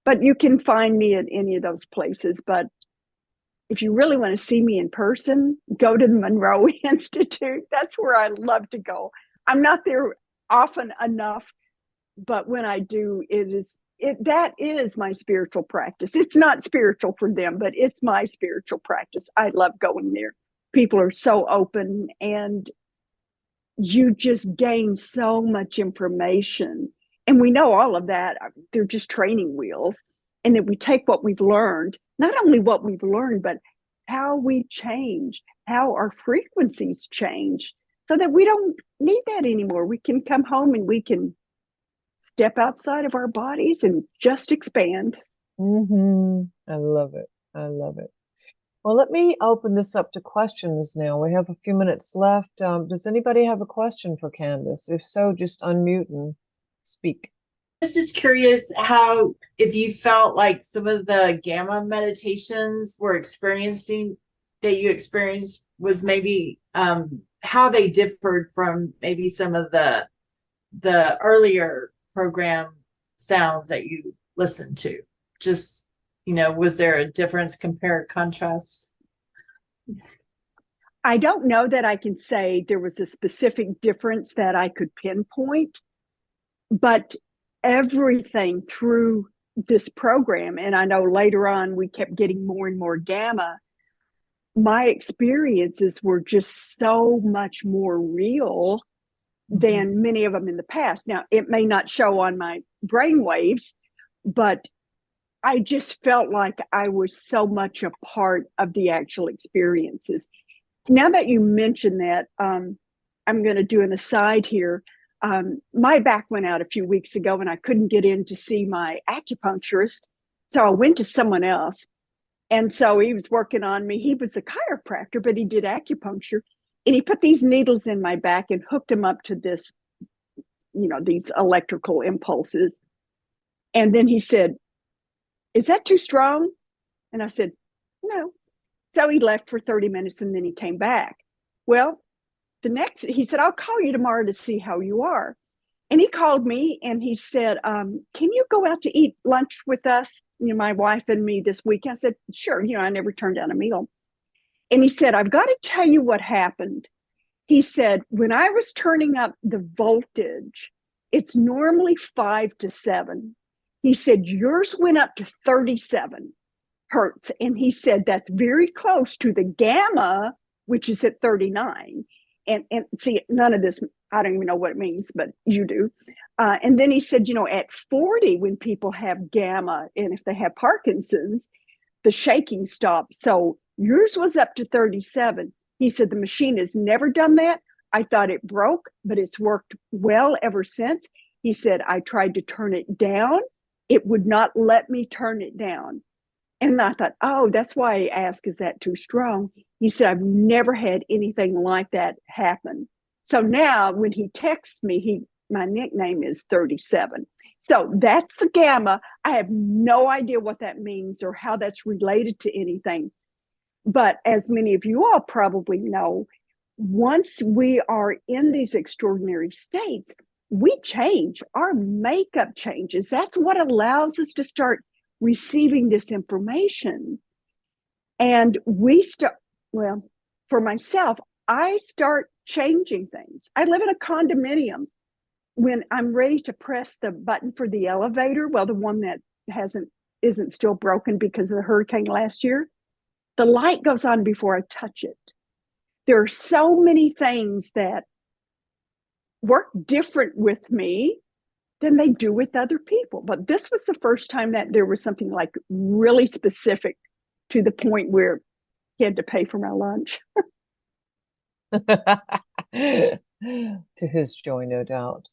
But you can find me at any of those places. But if you really want to see me in person, go to the Monroe Institute. That's where I love to go. I'm not there often enough, but when I do, that is my spiritual practice. It's not spiritual for them, but it's my spiritual practice. I love going there. People are so open, and you just gain so much information. And we know all of that. They're just training wheels. And then we take what we've learned, not only what we've learned, but how we change, how our frequencies change, so that we don't need that anymore. We can come home and we can step outside of our bodies and just expand. I love it. I love it. Well, let me open this up to questions now. We have a few minutes left. Does anybody have a question for Candice? If so, just unmute and speak. I was just curious if you felt like some of the gamma meditations that you experienced was maybe how they differed from maybe some of the earlier program sounds that you listened to. Just, was there a difference, contrast? I don't know that I can say there was a specific difference that I could pinpoint, but everything through this program, and I know later on we kept getting more and more gamma, my experiences were just so much more real than many of them in the past. Now, it may not show on my brain waves, but I just felt like I was so much a part of the actual experiences. Now that you mention that, I'm going to do an aside here. My back went out a few weeks ago and I couldn't get in to see my acupuncturist. So I went to someone else. And so he was working on me. He was a chiropractor, but he did acupuncture. And he put these needles in my back and hooked them up to this, these electrical impulses. And then he said, "Is that too strong?" And I said, "No." So he left for 30 minutes and then he came back. Well, he said, "I'll call you tomorrow to see how you are." And he called me and he said, "Can you go out to eat lunch with us, my wife and me this week?" I said, "Sure." I never turned down a meal. And he said, "I've got to tell you what happened." He said, "When I was turning up the voltage, it's normally 5 to 7. He said, yours went up to 37 hertz. And he said, that's very close to the gamma, which is at 39. And see, none of this, I don't even know what it means, but you do. And then he said, at 40, when people have gamma, and if they have Parkinson's, the shaking stops. So yours was up to 37. He said, the machine has never done that. I thought it broke, but it's worked well ever since. He said, I tried to turn it down. It would not let me turn it down. And I thought, oh, that's why I asked, is that too strong? He said, I've never had anything like that happen. So now when he texts me, my nickname is 37. So that's the gamma. I have no idea what that means or how that's related to anything. But as many of you all probably know, once we are in these extraordinary states, we change. Our makeup changes. That's what allows us to start receiving this information. And we start, well, for myself, I start changing things. I live in a condominium. When I'm ready to press the button for the elevator, well, the one that isn't still broken because of the hurricane last year, the light goes on before I touch it. There are so many things that work different with me than they do with other people. But this was the first time that there was something like really specific to the point where he had to pay for my lunch. To his joy, no doubt.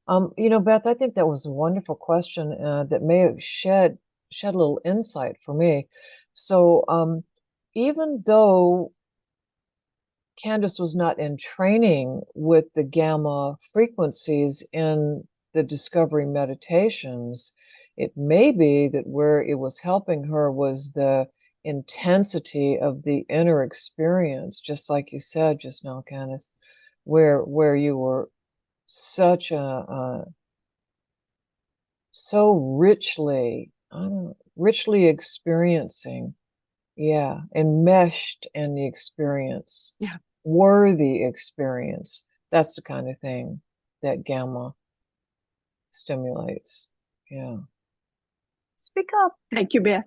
Beth, I think that was a wonderful question that may have shed a little insight for me. So even though Candice was not in training with the gamma frequencies in the discovery meditations, it may be that where it was helping her was the intensity of the inner experience, just like you said just now, Candice, where you were such so richly experiencing, enmeshed in the experience, worthy experience. That's the kind of thing that gamma stimulates. Yeah. Speak up. Thank you, Beth.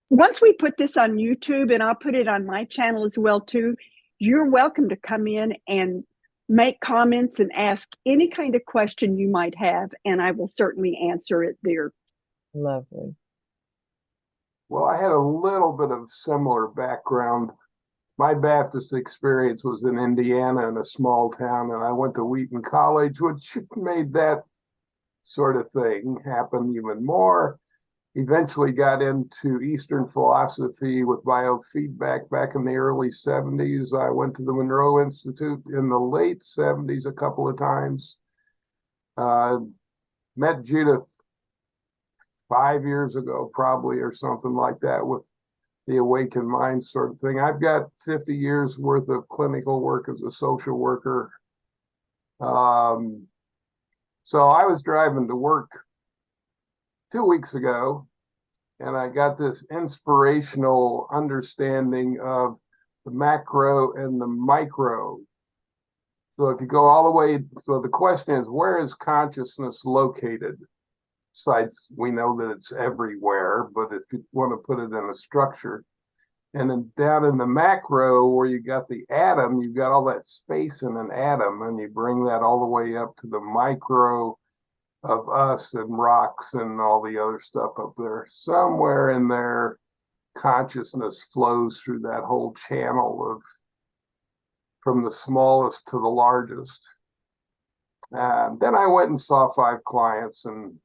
Once we put this on YouTube, and I'll put it on my channel as well too, you're welcome to come in and make comments and ask any kind of question you might have, and I will certainly answer it there. Lovely. Well, I had a little bit of similar background. My Baptist experience was in Indiana in a small town, and I went to Wheaton College, which made that sort of thing happen even more. Eventually got into Eastern philosophy with biofeedback back in the early 70s. I went to the Monroe Institute in the late 70s a couple of times. Met Judith 5 years ago, probably, or something like that, with the awakened mind sort of thing. I've got 50 years worth of clinical work as a social worker. So I was driving to work 2 weeks ago, and I got this inspirational understanding of the macro and the micro. So if you go all the way, so the question is, where is consciousness located? Besides, we know that it's everywhere, but if you want to put it in a structure, and then down in the macro where you got the atom, you've got all that space in an atom, and you bring that all the way up to the micro of us and rocks and all the other stuff up there. Somewhere in there, consciousness flows through that whole channel of from the smallest to the largest. And then I went and saw 5 clients and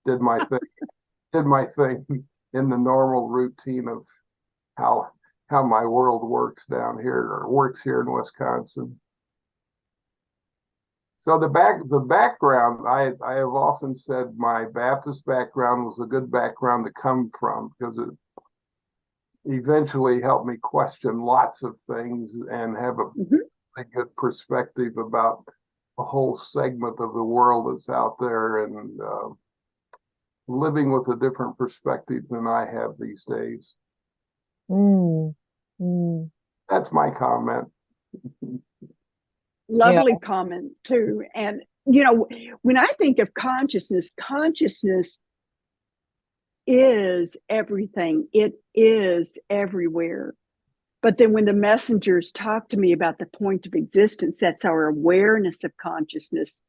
did my thing in the normal routine of how my world works down here, or works here in Wisconsin. So the background, I have often said my Baptist background was a good background to come from, because it eventually helped me question lots of things and have a good perspective about a whole segment of the world that's out there, and living with a different perspective than I have these days. That's my comment. Lovely comment too. And when I think of consciousness is everything. It is everywhere. But then when the messengers talk to me about the point of existence, that's our awareness of consciousness.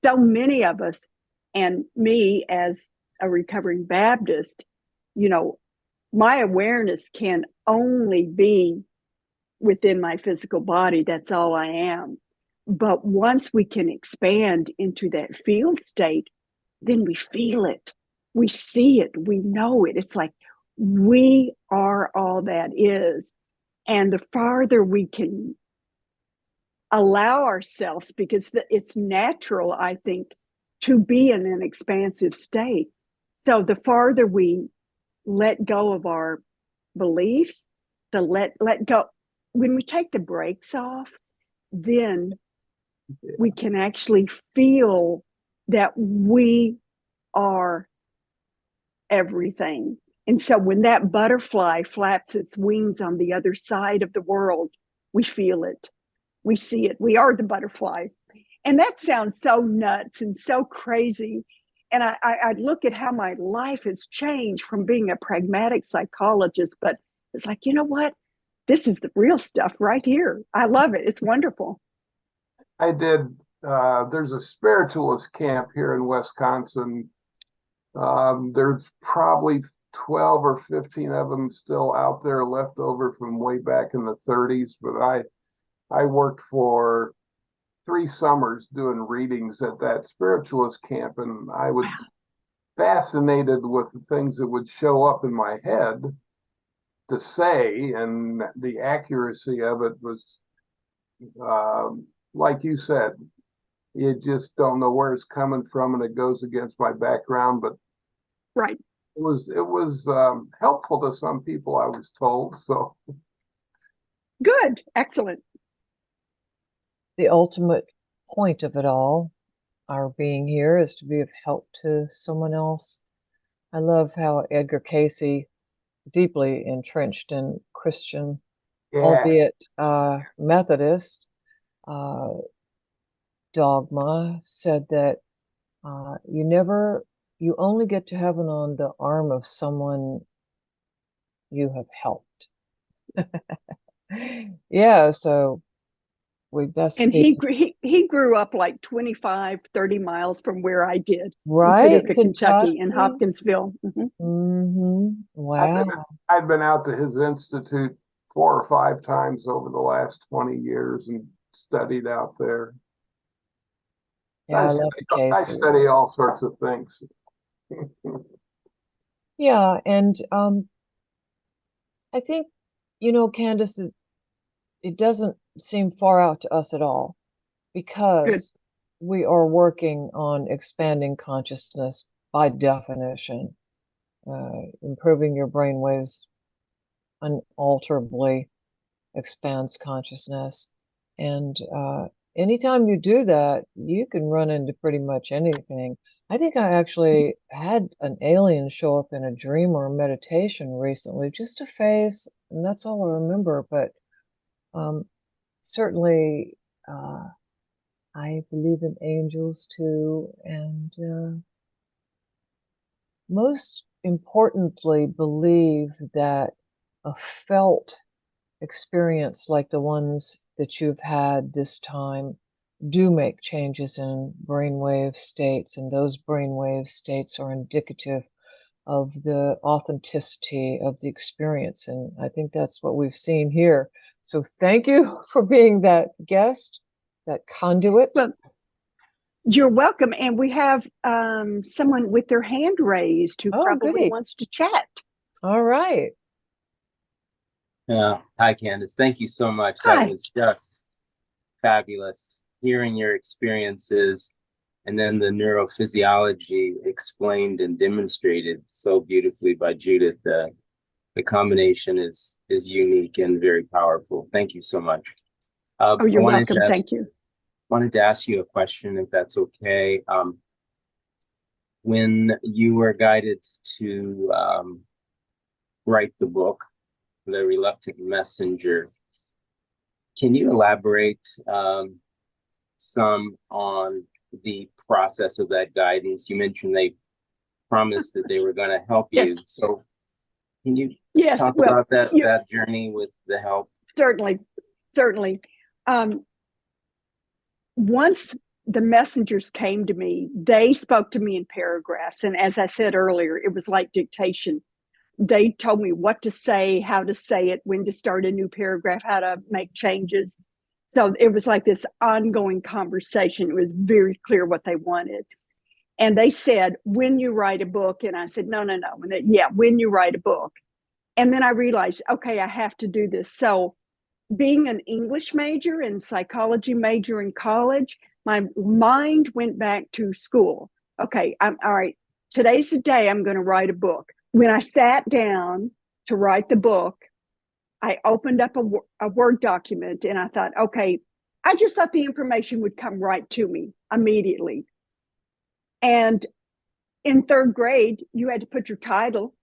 So many of us, and me as a recovering Baptist, my awareness can only be within my physical body. That's all I am. But once we can expand into that field state, then we feel it, we see it, we know it. It's like we are all that is. And the farther we can allow ourselves, because it's natural, I think, to be in an expansive state. So the farther we let go of our beliefs, let go, when we take the brakes off, then we can actually feel that we are everything. And so when that butterfly flaps its wings on the other side of the world, we feel it, we see it, we are the butterfly. And that sounds so nuts and so crazy. And I look at how my life has changed from being a pragmatic psychologist, but it's like, you know what? This is the real stuff right here. I love it. It's wonderful. I did, there's a spiritualist camp here in Wisconsin. There's probably 12 or 15 of them still out there left over from way back in the 30s, but I worked for 3 summers doing readings at that spiritualist camp, and I was fascinated with the things that would show up in my head to say, and the accuracy of it was, like you said, you just don't know where it's coming from, and it goes against my background, but right. It was helpful to some people, I was told. So good, excellent. The ultimate point of it all, our being here, is to be of help to someone else. I love how Edgar Cayce, deeply entrenched in Christian, albeit Methodist dogma, said that you only get to heaven on the arm of someone you have helped. Yeah, so we best and be... he grew up like 25-30 miles from where I did, right, in Paducah, Kentucky, in Hopkinsville. Wow. I've been out to his institute 4 or 5 times over the last 20 years and studied out there. Yeah, I study all sorts of things. Yeah, and I think, Candice, it doesn't seem far out to us at all, because we are working on expanding consciousness by definition. Improving your brain waves unalterably expands consciousness. And anytime you do that, you can run into pretty much anything. I think I actually had an alien show up in a dream or a meditation recently, just a phase, and that's all I remember. But certainly, I believe in angels too, and most importantly, believe that a felt experience like the ones that you've had this time do make changes in brainwave states, and those brainwave states are indicative of the authenticity of the experience. And I think that's what we've seen here. So thank you for being that guest, that conduit. Well, you're welcome. And we have someone with their hand raised who probably wants to chat. All right. Hi, Candice. Thank you so much. Hi. That was just fabulous. Hearing your experiences, and then the neurophysiology explained and demonstrated so beautifully by Judith. The combination is unique and very powerful. Thank you so much. You're welcome. Thank you. Wanted to ask you a question, if that's okay. When you were guided to write the book, The Reluctant Messenger, can you elaborate some on the process of that guidance? You mentioned they promised that they were going to help you. Yes. So can you talk well, about that journey with the help? Certainly. Once the messengers came to me, they spoke to me in paragraphs. And as I said earlier, it was like dictation. They told me what to say, how to say it, when to start a new paragraph, how to make changes. So it was like this ongoing conversation. It was very clear what they wanted. And they said, when you write a book, and I said, no. And they, yeah, when you write a book. And then I realized, okay, I have to do this. So being an English major and psychology major in college, my mind went back to school. Okay, I'm all right. Today's the day I'm going to write a book. When I sat down to write the book, I opened up a Word document and I thought, okay, I just thought the information would come right to me immediately. And in third grade, you had to put your title,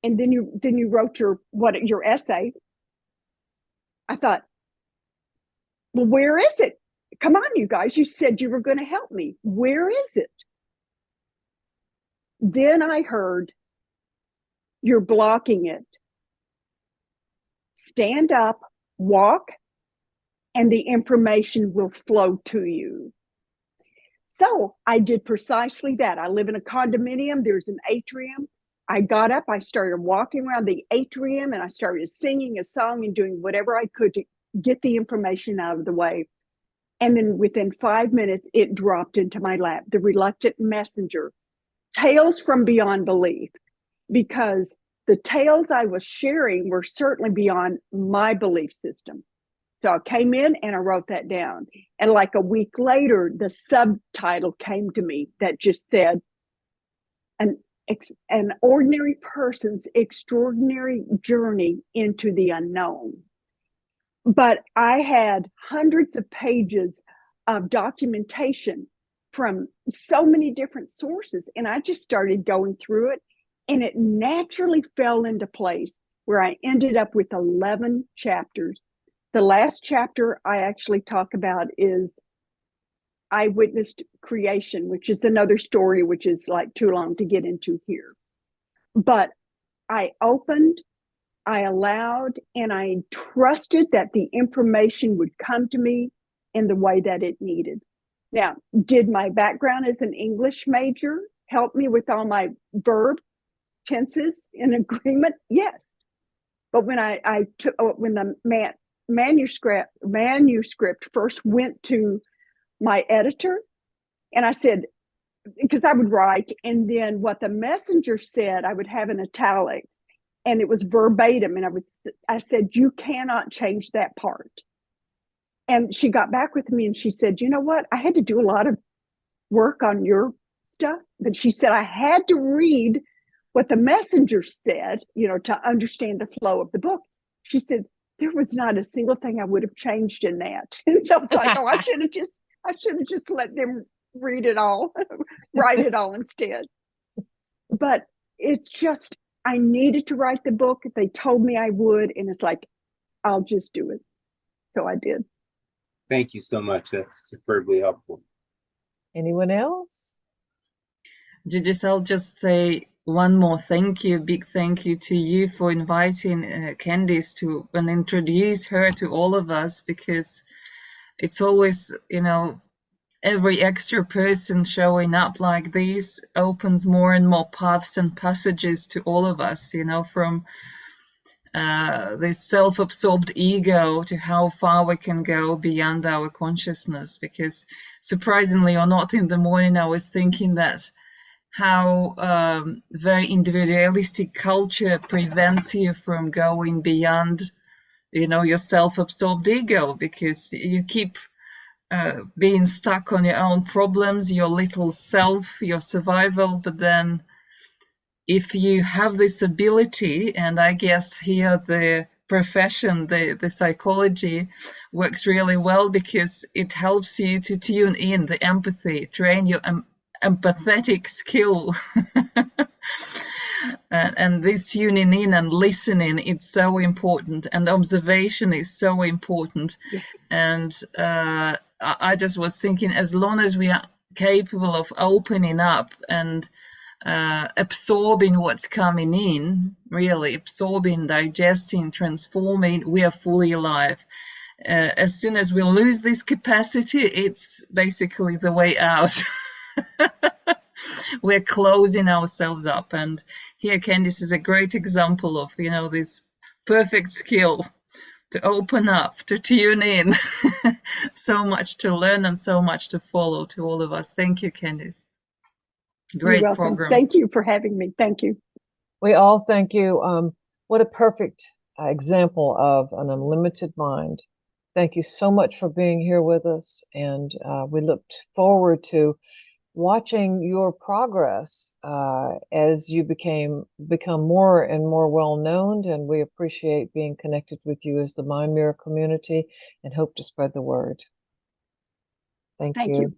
and then you wrote your essay. I thought, well, where is it? Come on, you guys, you said you were going to help me. Where is it? Then I heard, you're blocking it. Stand up, walk, and the information will flow to you. So I did precisely that. I live in a condominium. There's an atrium. I got up, I started walking around the atrium, and I started singing a song and doing whatever I could to get the information out of the way. And then within 5 minutes, it dropped into my lap, The Reluctant Messenger, Tales from Beyond Belief, because the tales I was sharing were certainly beyond my belief system. So I came in and I wrote that down. And like a week later, the subtitle came to me that just said, an ordinary person's extraordinary journey into the unknown. But I had hundreds of pages of documentation from so many different sources. And I just started going through it, and it naturally fell into place where I ended up with 11 chapters. The last chapter I actually talk about is I Witnessed Creation, which is another story, which is like too long to get into here. But I opened, I allowed, and I trusted that the information would come to me in the way that it needed. Now, did my background as an English major help me with all my verb tenses in agreement? Yes. But when when the manuscript first went to my editor, and I said, because I would write, and then what the messenger said, I would have in italics, and it was verbatim. And I said, you cannot change that part. And she got back with me and she said, you know what? I had to do a lot of work on your stuff. But she said, I had to read what the messenger said, to understand the flow of the book. She said, there was not a single thing I would have changed in that. And so I was like, oh, I should have just let them read it all, write it all instead. But it's just, I needed to write the book. They told me I would, and it's like, I'll just do it. So I did. Thank you so much. That's superbly helpful. Anyone else? Judith, I'll just say one more big thank you to you for inviting Candice to and introduce her to all of us, because it's always, every extra person showing up like this opens more and more paths and passages to all of us, from this self-absorbed ego to how far we can go beyond our consciousness. Because surprisingly or not, in the morning I was thinking that how very individualistic culture prevents you from going beyond, your self-absorbed ego, because you keep being stuck on your own problems, your little self, your survival. But then if you have this ability, and I guess here the profession, the psychology works really well, because it helps you to tune in the empathy, train your empathetic skill. And this tuning in and listening, it's so important, and observation is so important. Yes. And I just was thinking, as long as we are capable of opening up and absorbing what's coming in, really absorbing, digesting, transforming, we are fully alive. As soon as we lose this capacity, it's basically the way out. we're closing ourselves up. And here Candice is a great example of, this perfect skill to open up, to tune in. So much to learn and so much to follow to all of us. Thank you, Candice. Great You're welcome. program. Thank you for having me. Thank you. We all thank you. What a perfect example of an unlimited mind. Thank you so much for being here with us, and we looked forward to watching your progress as you become more and more well known, and we appreciate being connected with you as the Mind Mirror community and hope to spread the word. Thank you.